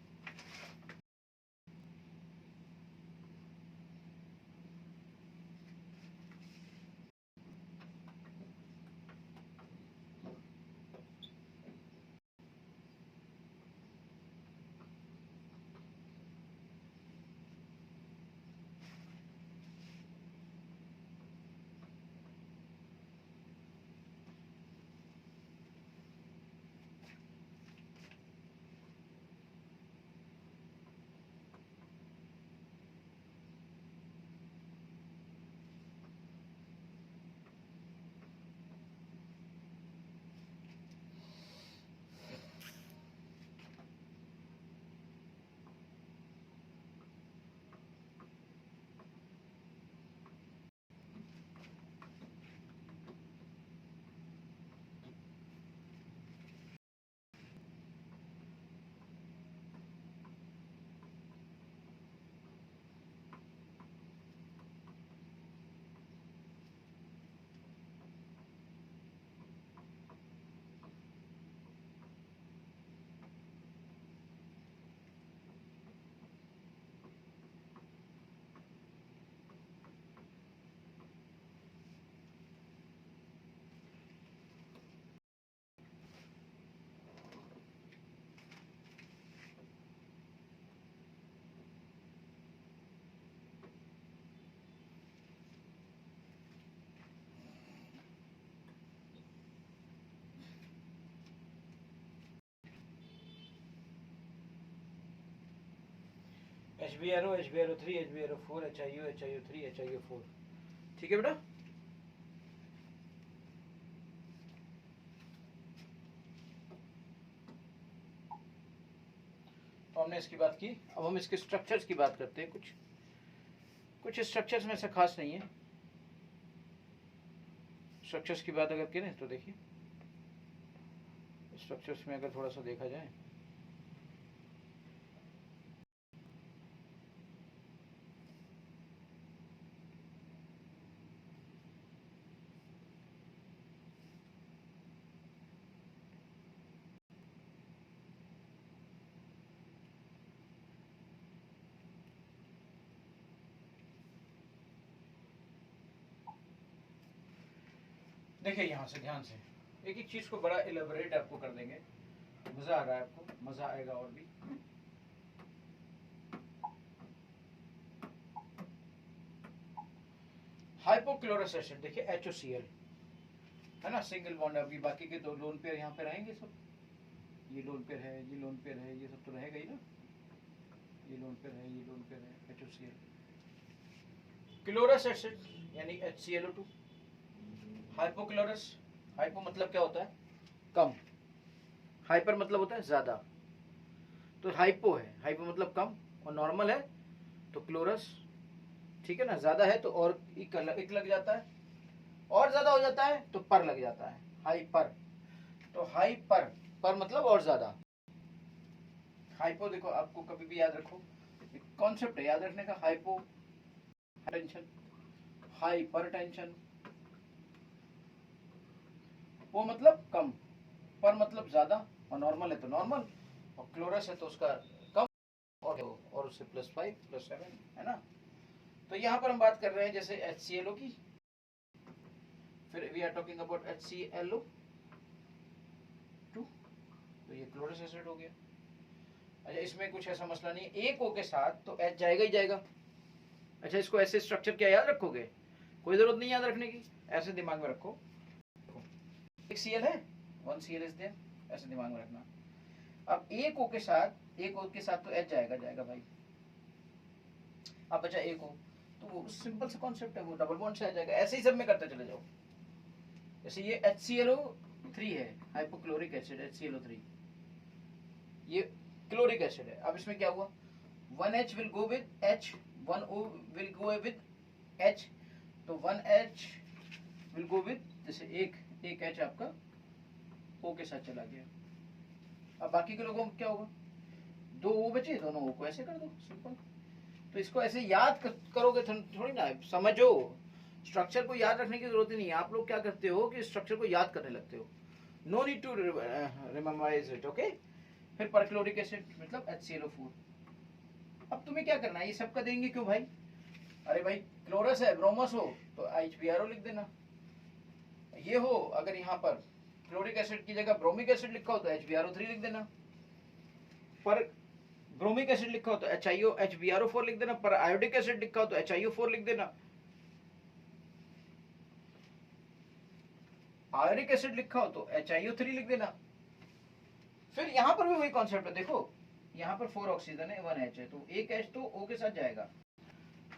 HBrO, HBrO3, HBrO4, HIO, HIO3, HIO4। ठीक है बेटा? तो हमने इसकी बात की। अब हम इसके स्ट्रक्चर्स की बात करते हैं। कुछ स्ट्रक्चर्स में से खास नहीं है। स्ट्रक्चर्स की बात अगर करें तो देखिए, स्ट्रक्चर्स में अगर थोड़ा सा देखा जाए, देखिए यहाँ से ध्यान से एक एक चीज को बड़ा इलेबोरेट आपको कर देंगे। मजा आ रहा है आपको? मजा आएगा और भी। हाइपोक्लोरस एसिड देखिए, HOCl है ना, सिंगल बॉन्ड। अभी बाकी के दो लोन पेयर यहाँ पे रहेंगे सब। ये लोन पेयर है, ये लोन पेयर है, ये सब तो रहेगा ही ना। ये लोन पेयर है, ये लोन पेयर है, HOCl। क्लोरस एसिड यानी HClO2। हाइपोक्लोरस, हाइपो मतलब क्या होता है? कम। हाइपर मतलब होता है ज्यादा। तो हाइपो है, हाइपो मतलब कम, और नॉर्मल है तो क्लोरस। ठीक है ना? ज्यादा है तो और एक लग जाता है, और ज्यादा हो जाता है तो पर लग जाता है, हाइपर। तो हाइपर, पर मतलब और ज्यादा। हाइपो देखो, आपको कभी भी याद रखो, कॉन्सेप्ट है याद रखने का। Hypo tension, hyper tension. वो मतलब कम, पर मतलब ज्यादा, और नॉर्मल है तो नॉर्मल, और क्लोरस है तो उसका कम, और उससे +5 +7 है ना। तो यहाँ पर हम बात कर रहे हैं जैसे HClO की, फिर we are talking about HClO2, तो ये क्लोरस एसिड हो गया। अच्छा इसमें कुछ ऐसा मसला नहीं है, एक O के साथ तो H जाएगा ही जाएगा। अच्छा इसको ऐसे स्ट्रक्चर क्या याद रखोगे, कोई जरूरत नहीं याद रखने की, ऐसे दिमाग में रखो। एक Cl है, 1 Cl इज देयर, ऐसे दिमाग में रखना। अब एक O के साथ तो H जाएगा जाएगा भाई। अब बचा एक O, तो वो सिंपल सा कॉन्सेप्ट है, वो डबल बॉन्ड से आ जाएगा। ऐसे ही सब में करते चले जाओ। जैसे ये HClO3 है, हाइपोक्लोरिक एसिड HClO3, ये क्लोरिक एसिड है। अब इसमें क्या हुआ, 1H will go with H, 1O will go with H, तो 1H विल गो विद, जैसे एक H आपका O के साथ चला गया। अब बाकी के लोगों को क्या होगा, 2 O बचे, दोनों O को ऐसे कर दो, सिंपल। तो इसको ऐसे याद करोगे थोड़ी ना, समझो, स्ट्रक्चर को याद रखने की जरूरत ही नहीं है। आप लोग क्या करते हो कि स्ट्रक्चर को याद करने लगते हो, no need to rememberize it, okay. फिर परक्लोरिक एसिड मतलब HClO4। अब तुम्हें क्या करना है, ये सबका देंगे क्यों भाई, अरे भाई क्लोरस है, ब्रोमस हो तो HBRO लिख देना। ये हो अगर यहाँ पर क्लोरिक एसिड की जगह ब्रोमिक एसिड लिखा हो तो HBRO3 लिख देना, पर ब्रोमिक एसिड लिखा हो तो HBRO4 लिख देना, पर आयोडिक एसिड लिखा हो तो HIO4 लिख देना, आयोनिक एसिड लिखा हो तो HIO3 लिख देना। फिर यहां पर भी वही कॉन्सेप्ट है, देखो यहाँ पर 4 ऑक्सीजन है, 1 H है, तो एक H तो O के साथ जाएगा,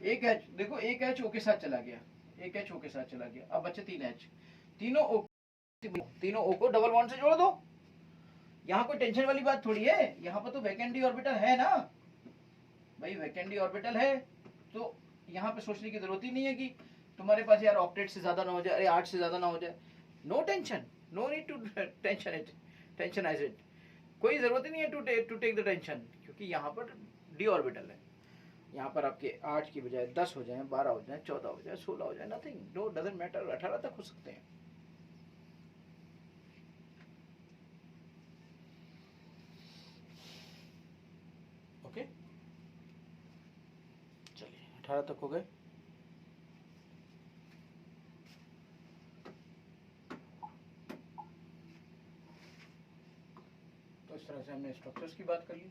एक H देखो, एक H O के साथ चला गया, एक H O के साथ चला गया। अब बचे 3 H, तीनों O को डबल बॉन्ड से जोड़ दो। यहाँ कोई टेंशन वाली बात थोड़ी है, यहाँ पर तो वैकेंट डी ऑर्बिटल है ना भाई, वैकेंट डी ऑर्बिटल है, तो यहाँ पे सोचने की जरूरत ही नहीं है कि तुम्हारे पास यार ऑक्टेट से ज्यादा ना हो जाए, अरे 8 से ज्यादा ना हो जाए। No tension, no need to tensionize it, कोई जरूरत ही नहीं है टू टेक द टेंशन, क्योंकि यहाँ पर डी ऑर्बिटल है। यहाँ पर आपके 8 की बजाय 10 हो जाए, 12 हो जाए, 14 हो जाए, 16 हो जाए, नथिंग, नो डजंट मैटर, 18 तक हो सकते हैं। ओके चलिए 18 तक हो गए। तो इस तरह से हमने स्ट्रक्चर्स की बात कर ली।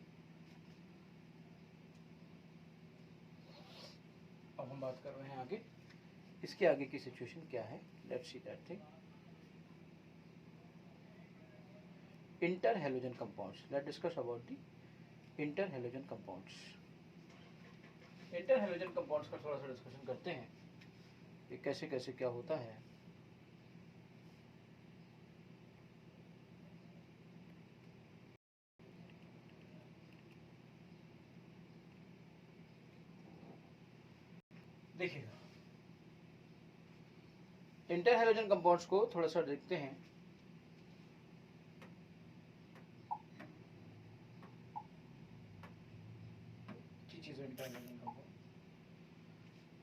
अब हम बात कर रहे हैं आगे, इसके आगे की सिचुएशन क्या है, let's see that thing. Interhalogen compounds, let's discuss about the interhalogen compounds. Interhalogen compounds का थोड़ा सा डिस्कशन करते हैं कि कैसे कैसे क्या होता है। देखिएगा, इंटरहैलोजन कंपाउंड्स को थोड़ा सा देखते हैं।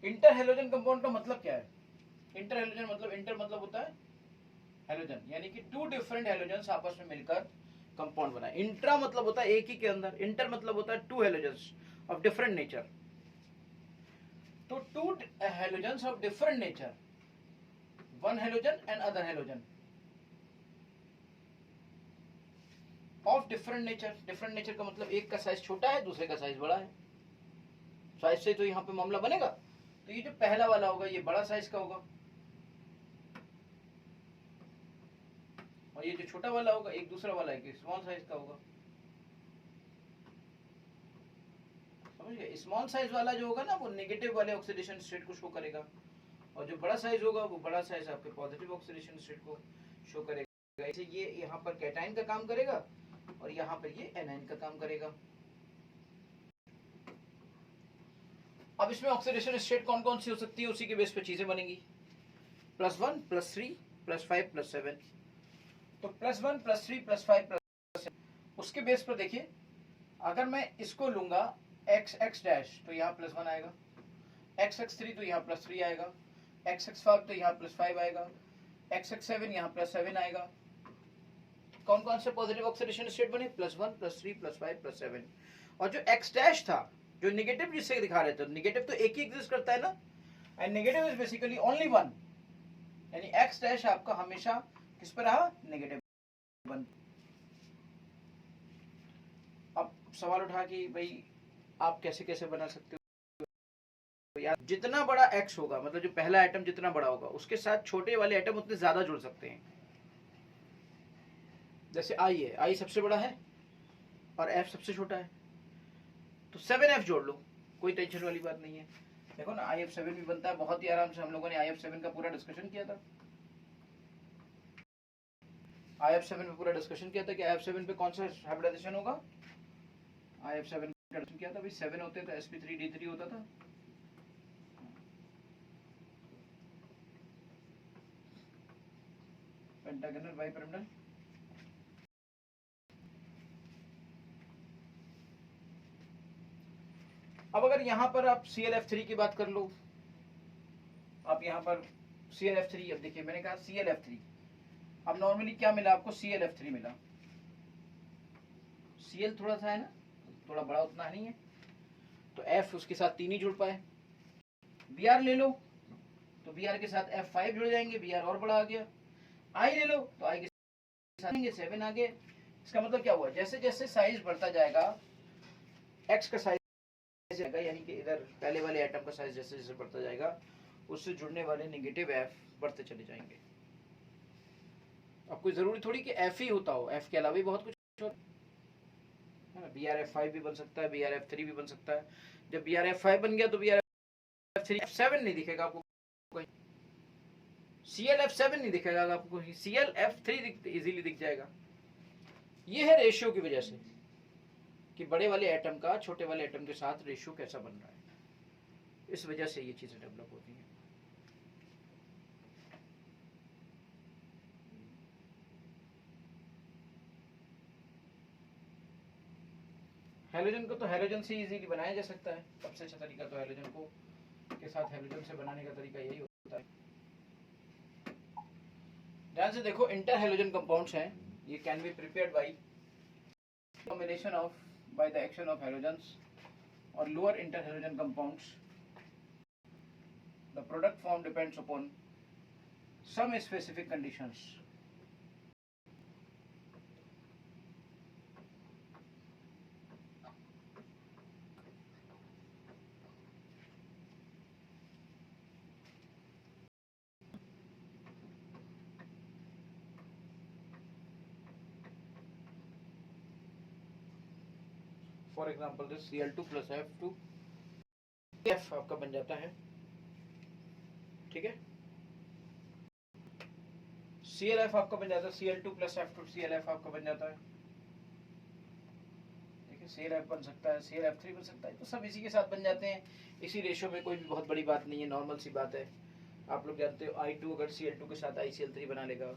इंटरहैलोजन कंपाउंड का मतलब क्या है, इंटरहैलोजन मतलब, इंटर मतलब होता है हैलोजन, यानी कि 2 डिफरेंट हैलोजन्स आपस में मिलकर कंपाउंड बनाए। इंट्रा मतलब होता है एक ही के अंदर, इंटर मतलब होता है 2 हैलोजन्स ऑफ डिफरेंट नेचर। तो 2 halogens of different nature, 1 halogen and other halogen of different nature. Different nature का मतलब एक का साइज छोटा है, दूसरे का साइज बड़ा है, साइज से तो यहाँ पे मामला बनेगा। तो ये जो पहला वाला होगा ये बड़ा साइज का होगा, और ये जो छोटा वाला होगा, एक दूसरा वाला एक स्मॉल साइज का होगा, समझ गए। स्मॉल साइज वाला जो होगा ना वो नेगेटिव वाले ऑक्सीडेशन स्टेट को शो करेगा, और जो बड़ा साइज होगा वो बड़ा साइज आपके पॉजिटिव ऑक्सीडेशन स्टेट को शो करेगा। ऐसे ये यहाँ पर कैटाइन का काम करेगा और यहाँ पर ये एनाइन का काम करेगा। अब इसमें ऑक्सीडेशन स्टेट कौन कौन सी हो सकती है, उसी के बेस पे चीजें बनेंगी, +1 +3 +5 +7। तो +1 +3 +5 +7, उसके बेस पर देखिए, अगर मैं इसको लूंगा x डैश तो यहाँ +1 आएगा, x3 तो यहाँ +3 आएगा, x5 तो यहाँ +5 आएगा, x7 यहाँ +7 आएगा। कौन कौन से पॉजिटिव ऑक्सीडेशन स्टेट बने, +1 +3 +5 +7। और जो x डैश था, जो नेगेटिव जिससे दिखा रहे थे, नेगेटिव तो एक ही एग्जिस्ट करता है ना, and negative is basically only 1, यानी x डैश आपका हमेशा किस पर रहा, नेगेटिव 1। अब सवाल उठा कि भाई आप कैसे कैसे बना सकते हो यार, जितना बड़ा एक्स होगा, मतलब जो पहला एटम जितना बड़ा होगा उसके साथ छोटे वाले एटम उतने ज्यादा जुड़ सकते हैं। जैसे आई है, आई सबसे बड़ा है और एफ सबसे छोटा है, तो 7f जोड़ लो, कोई टेंशन वाली बात नहीं है। देखो ना IF7 भी बनता है बहुत ही आराम से, हम लोगों ने IF7 का पूरा डिस्कशन किया था। IF7 पे पूरा डिस्कशन किया था कि IF7 पे कौन सा हाइब्रिडाइजेशन होगा। IF7 का डिस्कशन किया था भाई, 7 होते तो sp3d3 होता था। Pentagonal bipyramidal. अब अगर यहां पर आप ClF3 की बात कर लो, आप यहां पर ClF3, अब देखिए मैंने कहा ClF3, अब नॉर्मली क्या मिला आपको, ClF3 मिला। Cl थोड़ा सा है ना, थोड़ा बड़ा उतना नहीं है, तो F उसके साथ 3 ही जुड़ पाए। Br ले लो तो Br के साथ F5 जुड़ जाएंगे, Br और बड़ा आ गया। I ले लो तो I के साथ 7 आ गए। इसका मतलब क्या हुआ, जैसे जैसे साइज बढ़ता जाएगा, X का साइज जाएगा, यानी कि इधर पहले वाले एटम का साइज जैसे जैसे बढ़ता जाएगा, उससे जुड़ने वाले नेगेटिव F बढ़ते चले जाएंगे। अब कोई जरूरी थोड़ी कि F ही होता हो, F के अलावा भी बहुत कुछ होता है ना। BrF5 भी बन सकता है, BrF3 भी बन सकता है। जब BrF5 बन गया तो BrF3 F7 नहीं दिखेगा आपको कहीं, ClF7 नहीं दिखेगा आपको, ClF3 इजीली दिख जाएगा। ये है रेशियो की वजह से कि बड़े वाले एटम का छोटे वाले एटम के साथ रेशियो कैसा बन रहा है, इस वजह से ये चीजें डेवलप होती हैं। हेलोजन को तो हेलोजन से इजीली बनाया जा सकता है, सबसे अच्छा तरीका तो हेलोजन को के साथ हेलोजन से बनाने का तरीका यही होता है। ध्यान से देखो, इंटर हेलोजन कंपाउंड्स हैं, ये can be prepared by combination of by the action of halogens or lower interhalogen compounds. The product form depends upon some specific conditions. For example, this Cl2 plus F2 F आपका बन जाता है, ठीक है। ClF आपका बन जाता है, Cl2 plus F2 ClF आपका बन जाता है, देखिए ClF बन सकता है, ClF3 बन सकता है, तो सब इसी के साथ बन जाते हैं। इसी रेशियो में कोई भी बहुत बड़ी बात नहीं है, नॉर्मल सी बात है। आप लोग जानते हो I2 अगर Cl2 के साथ ICl3 बना लेगा,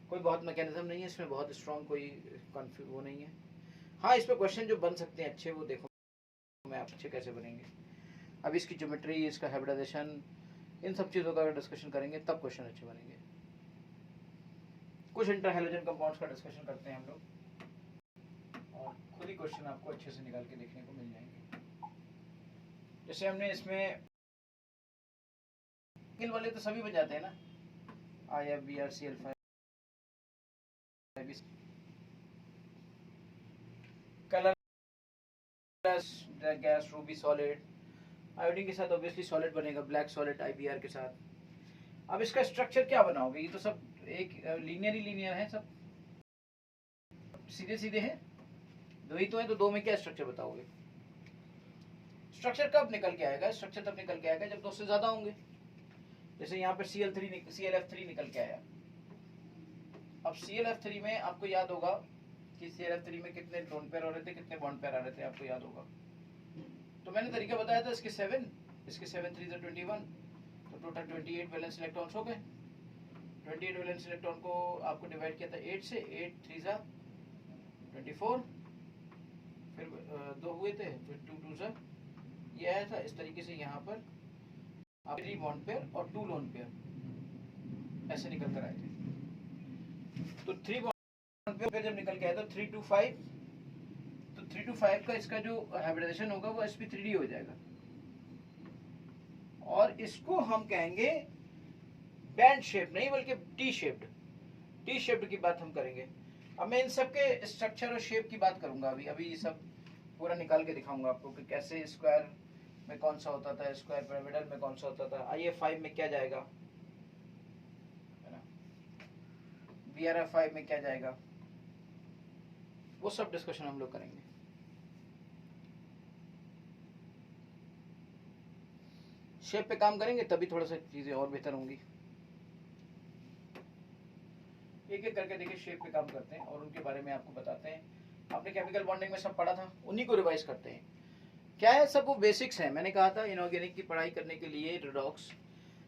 कोई बहुत मैकेनिज्म नहीं है इसमें, बहुत स्ट्रॉन्ग कोई कॉन्फ्लिक्ट वो नहीं है। हाँ, इस पे क्वेश्चन जो बन सकते हैं अच्छे, वो देखो मैं आप अच्छे कैसे बनेंगे। अब इसकी ज्योमेट्री, इसका हाइब्रिडाइजेशन, इन सब चीज़ों का डिस्कशन करेंगे तब क्वेश्चन अच्छे बनेंगे। कुछ इंटर हेलोजन कंपाउंड्स का डिस्कशन करते हैं हम लोग, और खुद ही क्वेश्चन आपको अच्छे से निकाल के देखने को मिल जाएंगे। जैसे हमने इसमें किल वाले तो सभी बन जाते हैं ना, IFBrCl5 colourless gas Ruby solid, iodine के साथ ऑब्वियसली सॉलिड बनेगा, ब्लैक सॉलिड IBr के साथ। अब इसका स्ट्रक्चर क्या बनाओगे, ये तो सब एक लीनियर ही लीनियर है, सब सीधे सीधे हैं, दो ही तो है, तो दो में क्या स्ट्रक्चर बताओगे। स्ट्रक्चर कब निकल के आएगा, स्ट्रक्चर तब निकल के आएगा जब दो से ज्यादा होंगे। जैसे यहाँ पर ClF3 निकल के आया। अब ClF3 में आपको याद होगा कि ClF3 में कितने लोन पेयर हो रहे थे, कितने बॉन्ड पेयर आ रहे थे, आपको याद होगा। तो मैंने तरीका बताया था, इसके 7, इसके 7 3 21, तो टोटल 28 वैलेंस इलेक्ट्रॉन्स हो गए। 28 वैलेंस इलेक्ट्रॉन को आपको डिवाइड किया था 8 से, 8 3 24, फिर 2 हुए थे, फिर 2 2 ये आया था। इस तरीके से यहाँ पर आप 3 बॉन्ड पेयर और 2 लोन पेयर ऐसे निकल कर आए थे। तो 3 बॉन्ड पेयर जब निकल के आया तो 3 2 5, तो 3 2 5 का इसका जो हाइब्रिडाइजेशन होगा वो sp3d हो जाएगा, और इसको हम कहेंगे बैंड शेप नहीं बल्कि टी शेप्ड की बात हम करेंगे। अब मैं इन सब के स्ट्रक्चर और शेप की बात करूंगा, अभी सब पूरा निकाल के दिखाऊंगा आपको कि कैसे स्क्वायर में कौन सा होता था, स्क्वायर पिरामिडल में कौन सा होता था, IF5 में क्या जाएगा, है ना, BRF5 में क्या जाएगा, वो सब डिस्कशन हम लोग करेंगे। शेप पे काम करेंगे तभी थोड़ा सा चीजें और बेहतर होंगी। एक एक करके देखिए शेप पे काम करते हैं और उनके बारे में आपको बताते हैं। आपने केमिकल बॉन्डिंग में सब पढ़ा था, उन्हीं को रिवाइज करते हैं। क्या है, सब वो बेसिक्स हैं। मैंने कहा था इनऑर्गेनिक की पढ़ाई करने के लिए redox,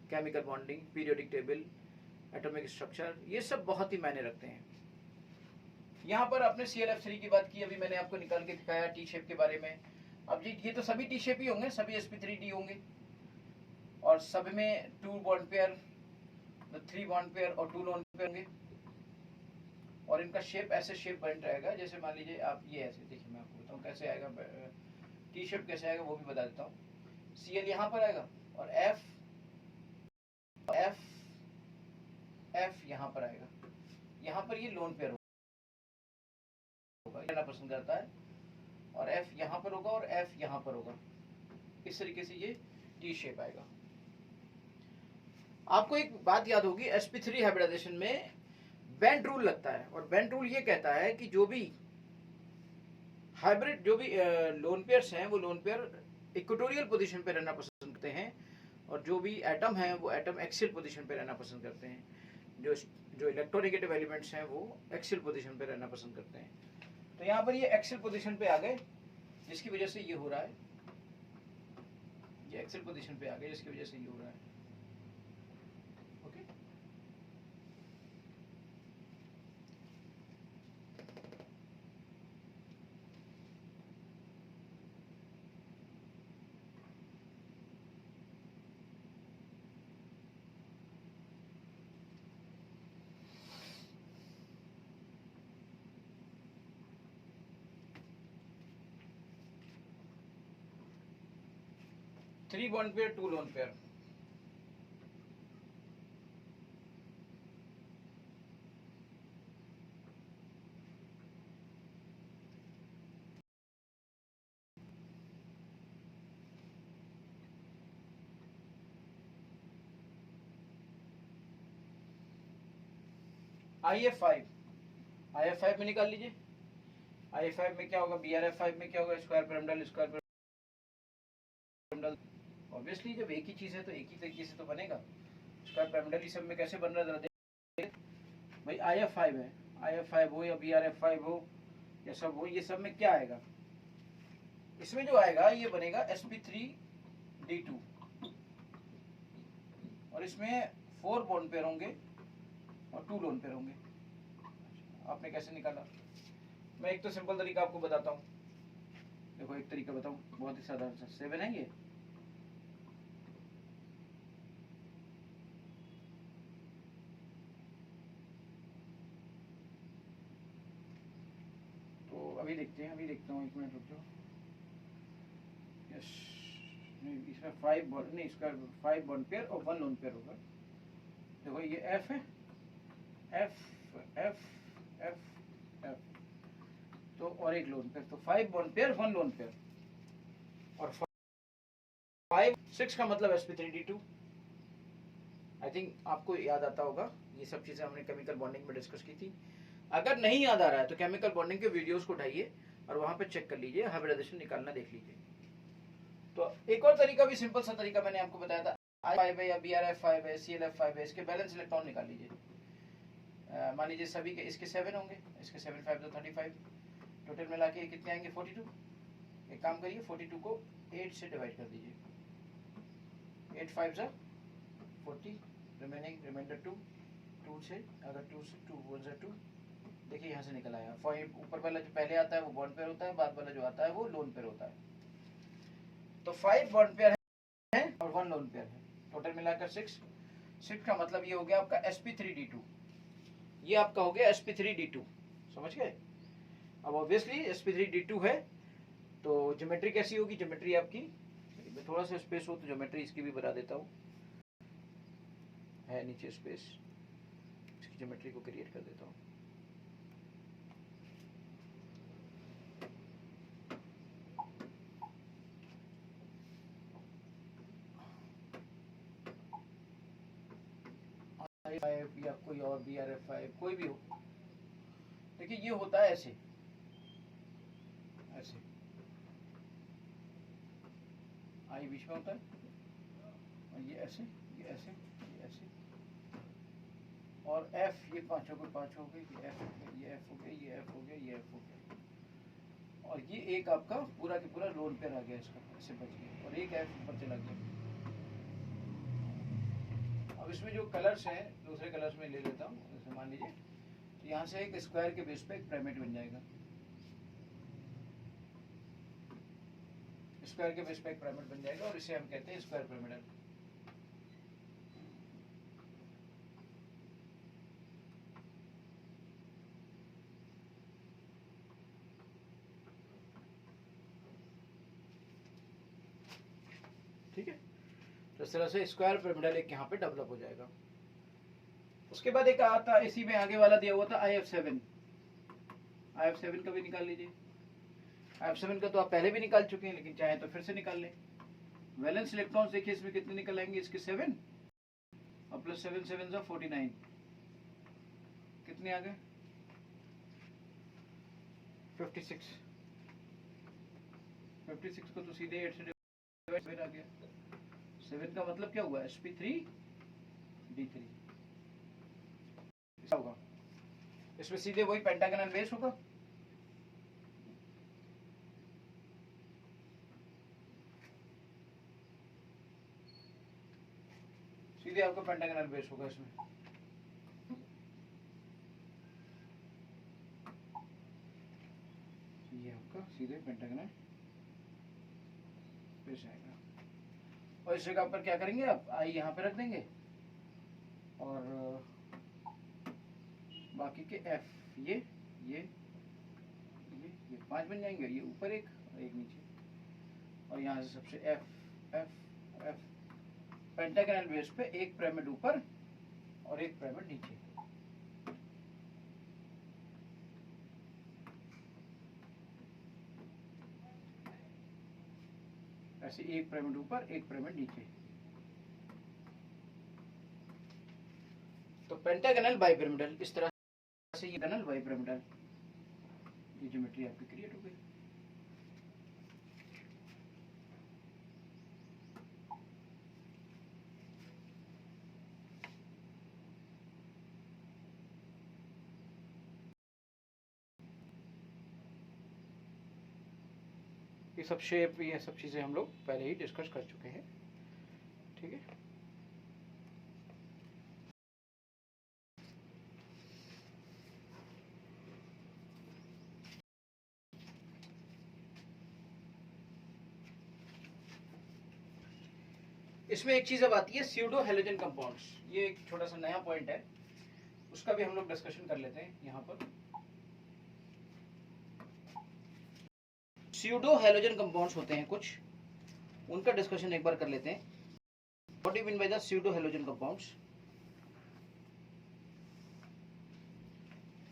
chemical bonding, periodic table, atomic structure, ये सब बहुत ही मायने रखते हैं। यहाँ पर आपने ClF3 की बात की, अभी मैंने आपको निकाल के दिखाया टी शेप के बारे में। अब जी ये तो सभी टी शेप ही होंगे, सभी sp3d होंगे और सब में 2 बॉन्ड पेयर, 3 बॉन्ड पेयर और 2 लोन पेयर होंगे और इनका शेप ऐसे शेप बन रहेगा जैसे मान लीजिए आप ये ऐसे देखिए, मैं आपको बताऊँ कैसे आएगा, टी शेप कैसे आएगा वो भी बता देता हूँ। Cl यहाँ पर आएगा और F यहाँ पर आएगा। यहाँ पर ये लोन पेयर होगा, करना पसंद करता है, और F यहाँ पर होगा और F यहाँ पर होगा। इस तरीके से ये टी शेप आएगा। आपको एक बात याद होगी, sp3 हाइब्रिडाइजेशन में बेंट रूल लगता है और बेंट रूल ये कहता है कि जो भी हाइब्रिड, जो भी लोन पेयर्स हैं वो लोन पेयर इक्वेटोरियल पोजीशन पे रहना पसंद करते हैं और जो भी एटम है वो एटम एक्सियल पोजीशन पे रहना पसंद करते हैं। जो इलेक्ट्रोनेगेटिव एलिमेंट्स हैं वो एक्सियल पोजीशन पे रहना पसंद करते हैं। तो यहाँ पर ये एक्सियल पोजीशन पे आ गए जिसकी वजह से ये हो रहा है, ये एक्सियल पोजीशन पे आ गए जिसकी वजह से ये हो रहा है। Okay, three bond pair, 2 lone pair. IF5 में निकाल लीजिए। IF5 में क्या होगा, BRF5 में क्या होगा, square pyramidal, square pyramidal. Obviously जब एक ही चीज है तो एक ही तरीके से तो बनेगा। स्क्वायर पिरामिडल ही सब में कैसे बन रहा है भाई, IF5 है, IF5 हो या BRF5 हो या सब हो, ये सब में क्या आएगा, इसमें जो आएगा ये बनेगा sp3d2 और इसमें 4 बॉन्ड पेयर होंगे और 2 लोन पेयर होंगे। आपने कैसे निकाला, मैं एक तो सिंपल तरीका आपको बताता हूँ। देखो एक तरीका बताऊँ, बहुत ही साधारण सा, 7 है ये, तो अभी देखते हैं, अभी देखता हूँ, 1 मिनट रुक जाओ। यस, नहीं इसमें 5 बॉन्ड नहीं, इसका 5 बॉन्ड पेयर और 1 लोन पेयर होगा। देखो ये F है, F F F F, तो और एक लोन पेयर, तो 5 बॉन्ड पेयर 1 लोन पेयर और 5 6 का मतलब sp3d2। आई थिंक आपको याद आता होगा, ये सब चीजें हमने केमिकल बॉन्डिंग में डिस्कस की थी। अगर नहीं याद आ रहा है तो केमिकल बॉन्डिंग के वीडियोस को उठाइए और वहां पे चेक कर लीजिए, हाइब्रिडाइजेशन निकालना देख लीजिए। तो एक और तरीका भी सिंपल सा तरीका मैंने आपको बताया था, I5 है या BRF5 है, ClF5 है, इसके बैलेंस इलेक्ट्रॉन निकाल लीजिए। मान लीजिए सभी के इसके 7 होंगे, इसके 7 5 तो 35, टोटल मिला के कितने आएंगे 42। एक काम करिए 42 को 8 से डिवाइड कर दीजिए, 8 5 जा 40, रिमाइंडर 2 से, अगर 2 से 2 1 2, देखिए यहाँ से निकल आया। ऊपर वाला जो पहले आता है वो बॉन्ड पेयर होता है, बाद वाला जो आता है वो लोन पेयर होता है। तो 5 बॉन्ड पेयर है और 1 लोन पेयर है, टोटल मिलाकर 6 का मतलब ये हो गया आपका sp3d2, ये आपका हो गया sp3d2, समझ गए। अब ऑब्वियसली sp3d2 है तो ज्योमेट्री कैसी होगी, ज्योमेट्री आपकी, थोड़ा सा स्पेस हो तो ज्योमेट्री इसकी भी बता देता हूँ, है नीचे स्पेस, इसकी ज्योमेट्री को क्रिएट कर देता हूँ। 5 या कोई और BRF5 कोई भी हो, देखिए ये होता है ऐसे ऐसे, आई बीच में होता है और ये ऐसे, ये ऐसे, ये ऐसे, और F ये 5 हो गए, 5 हो गए, ये F हो गया, ये F हो गया, ये F हो गया, ये F हो गया, और ये एक आपका पूरा के पूरा लोन पेयर आ गया इसका, ऐसे बच गया, और एक F ऊपर चला गया। अब इसमें जो कलर्स हैं दूसरे कलर्स में ले लेता हूँ, जैसे मान लीजिए तो यहाँ से एक स्क्वायर के बेस पे एक पिरामिड बन जाएगा, स्क्वायर के बेस पे एक पिरामिड बन जाएगा, और इसे हम कहते हैं स्क्वायर पिरामिडल। ठीक है, तो इस तरह से स्क्वायर पिरामिडल एक यहाँ पे डेवलप हो जाएगा। उसके बाद एक आता इसी में आगे वाला दिया हुआ था IF7, IF7 का भी निकाल लीजिए। IF7 का तो आप पहले भी निकाल चुके हैं, लेकिन चाहे तो फिर से निकाल लें। वैलेंस इलेक्ट्रॉन्स देखिए इसमें कितने निकल आएंगे, इसके 7 और प्लस 7 7 जा 49, कितने आ गए 56। 56 को तो सीधे 8 से डिवाइड आ गया। 7 का मतलब क्या हुआ, sp3d3 होगा, इसमें सीधे वही पेंटागनल बेस होगा। सीधे आपका पेंटागनल बेस होगा इसमें। ये आपका सीधे पेंटागनल बेस आएगा, और इस जगह पर क्या करेंगे आप, आई यहाँ पे रख देंगे, और बाकी के F ये 5 बन जाएंगे, ये ऊपर एक और एक नीचे, और यहाँ से सबसे F F F pentagonal base पे एक पिरामिड ऊपर और एक पिरामिड नीचे। ऐसे एक पिरामिड ऊपर एक पिरामिड नीचे, तो पेंटागनल बाइपिरामिडल इस तरह से, ये पेंटागनल बाइपिरामिडल, ये ज्योमेट्री आपकी क्रिएट हो गई। ये सब शेप, ये सब चीजें हम लोग पहले ही डिस्कस कर चुके हैं। ठीक है, इसमें एक चीज अब आती है स्यूडो हैलोजन कंपाउंड्स। ये एक छोटा सा नया पॉइंट है, उसका भी हम लोग डिस्कशन कर लेते हैं यहाँ पर। स्यूडो हैलोजन कंपाउंड्स होते हैं कुछ, उनका डिस्कशन एक बार कर लेते हैं। What do you mean by the pseudo halogen compounds?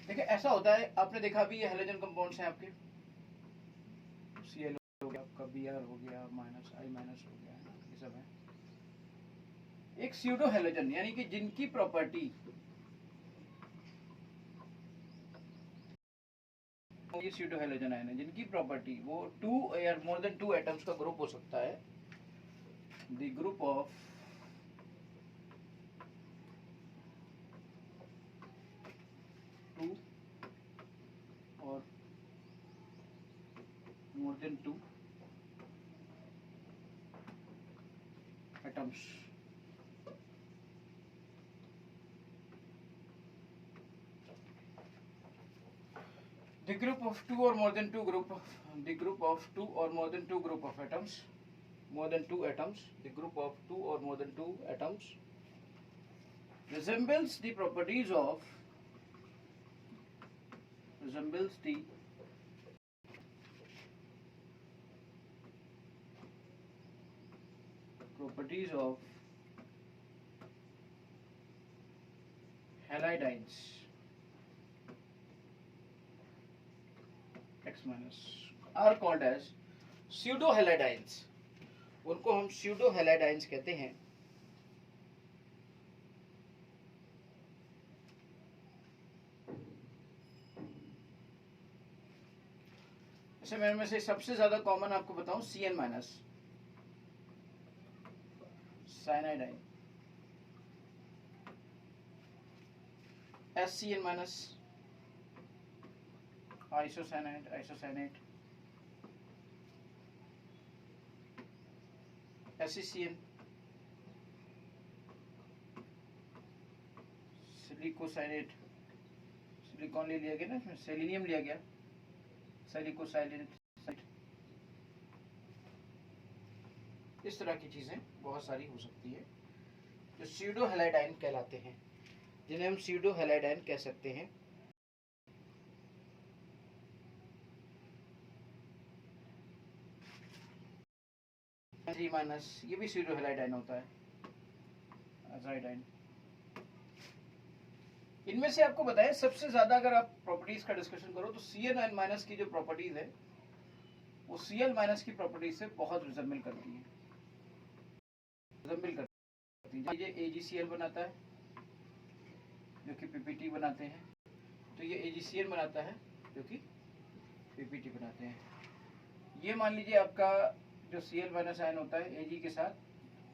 देखिए ऐसा होता है, आपने देखा अभी ये हैलोजन कंपाउंड्स हैं आपके, Cl हो गया आपका, Br हो गया, -I- हो गया, ये सब है। एक स्यूडो हैलोजन यानी कि जिनकी प्रॉपर्टी, ये स्यूडो हैलोजन आयन है जिनकी प्रॉपर्टी वो 2 या मोर देन 2 एटम्स का ग्रुप हो सकता है। द ग्रुप ऑफ टू और more than 2 atoms. The group of 2 or more than 2 group of the group of 2 or more than 2 group of atoms, more than 2 atoms, the group of 2 or more than 2 atoms resembles the properties of halides X minus are called as pseudo halides। उनको हम pseudo halides कहते हैं। जैसे मैं इनमें से सबसे ज्यादा कॉमन आपको बताऊं Cn minus, cyanidine, SCN minus, isocyanide, isocyanate, SCCN, silicocyanate, silicon ले लिया गया ना, इसमें सेलेनियम लिया गया, सिलिकोसाइनेट। इस तरह की चीजें बहुत सारी हो सकती है जो स्यूडो हैलाइडाइन कहलाते हैं, जिन्हें हम स्यूडो हैलाइडाइन कह सकते हैं। माइनस ये भी स्यूडो हैलाइडाइन होता है, अजाइडाइन। इनमें से आपको बताएं सबसे ज्यादा अगर आप प्रॉपर्टीज का डिस्कशन करो तो Cn माइनस की जो प्रॉपर्टीज है वो Cl माइनस की प्रॉपर्टीज से बहुत रिजेंबल करती है, रिजेंबल करती है। ये AgCl बनाता है जो कि PPT बनाते हैं, तो ये AgCl बनाता है जो कि PPT बनाते हैं। ये मान लीजिए आपका जो Cl माइनस आयन होता है Ag के साथ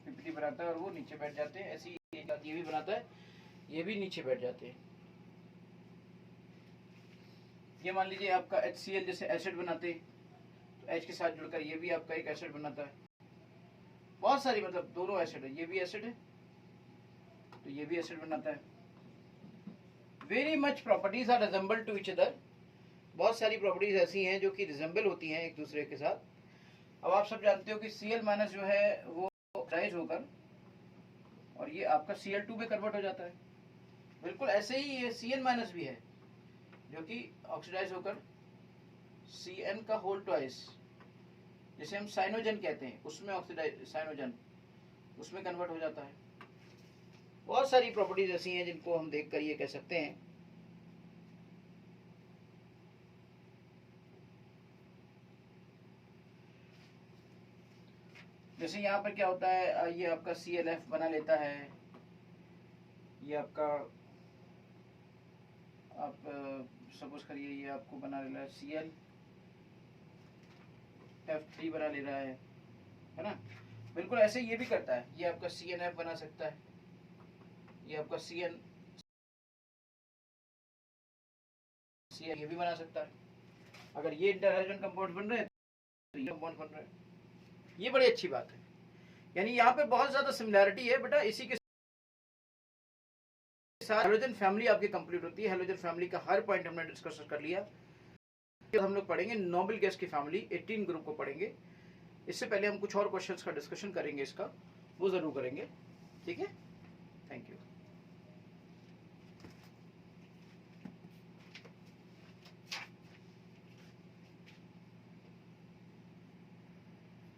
PPT बनाता है और वो नीचे बैठ जाते हैं, ऐसे ही ये भी बनाता है, ये भी नीचे बैठ जाते हैं। ये मान लीजिए आपका HCl जैसे एसिड बनाते हैं, तो H के साथ जुड़कर ये भी आपका एक एसिड बनाता है। बहुत सारी मतलब दोनों एसिड है, ये भी एसिड है तो ये भी एसिड बनाता है। Very much properties are resemble to each other. बहुत सारी प्रॉपर्टीज ऐसी हैं जो कि रिजेंबल होती हैं एक दूसरे के साथ। अब आप सब जानते हो कि Cl माइनस जो है वो ऑक्सीडाइज होकर और ये आपका Cl2 में कन्वर्ट हो जाता है। बिल्कुल ऐसे ही ये Cn माइनस भी है जो कि ऑक्सीडाइज होकर Cn का होल ट्वाइस, जिसे हम साइनोजन कहते हैं, उसमें ऑक्सीडाइज साइनोजन उसमें कन्वर्ट हो जाता है। बहुत सारी प्रॉपर्टीज ऐसी हैं जिनको हम देखकर ये कह सकते हैं। जैसे यहाँ पर क्या होता है, ये आपका ClF बना लेता है, ये आपका आप सपोज करिए ये आपको बना ले रहा है ClF3 बना ले रहा है ना। बिल्कुल ऐसे ये भी करता है, ये आपका CnF बना सकता है, ये आपका CN ये भी बना सकता है। अगर ये इंटरहाइड्रोजन कंपाउंड बन रहे हैं तो ये कंपाउंड बन रहा है। ये बड़ी अच्छी बात है, यानी यहाँ पे बहुत ज्यादा सिमिलैरिटी है बेटा। इसी के साथ हैलोजन फैमिली आपकी कंप्लीट होती है। हैलोजन फैमिली का हर पॉइंट हमने डिस्कस कर लिया। हम लोग पढ़ेंगे नोबल गैस की फैमिली 18 ग्रुप को पढ़ेंगे। इससे पहले हम कुछ और क्वेश्चंस का डिस्कशन करेंगे, इसका वो जरूर करेंगे। ठीक है, थैंक यू।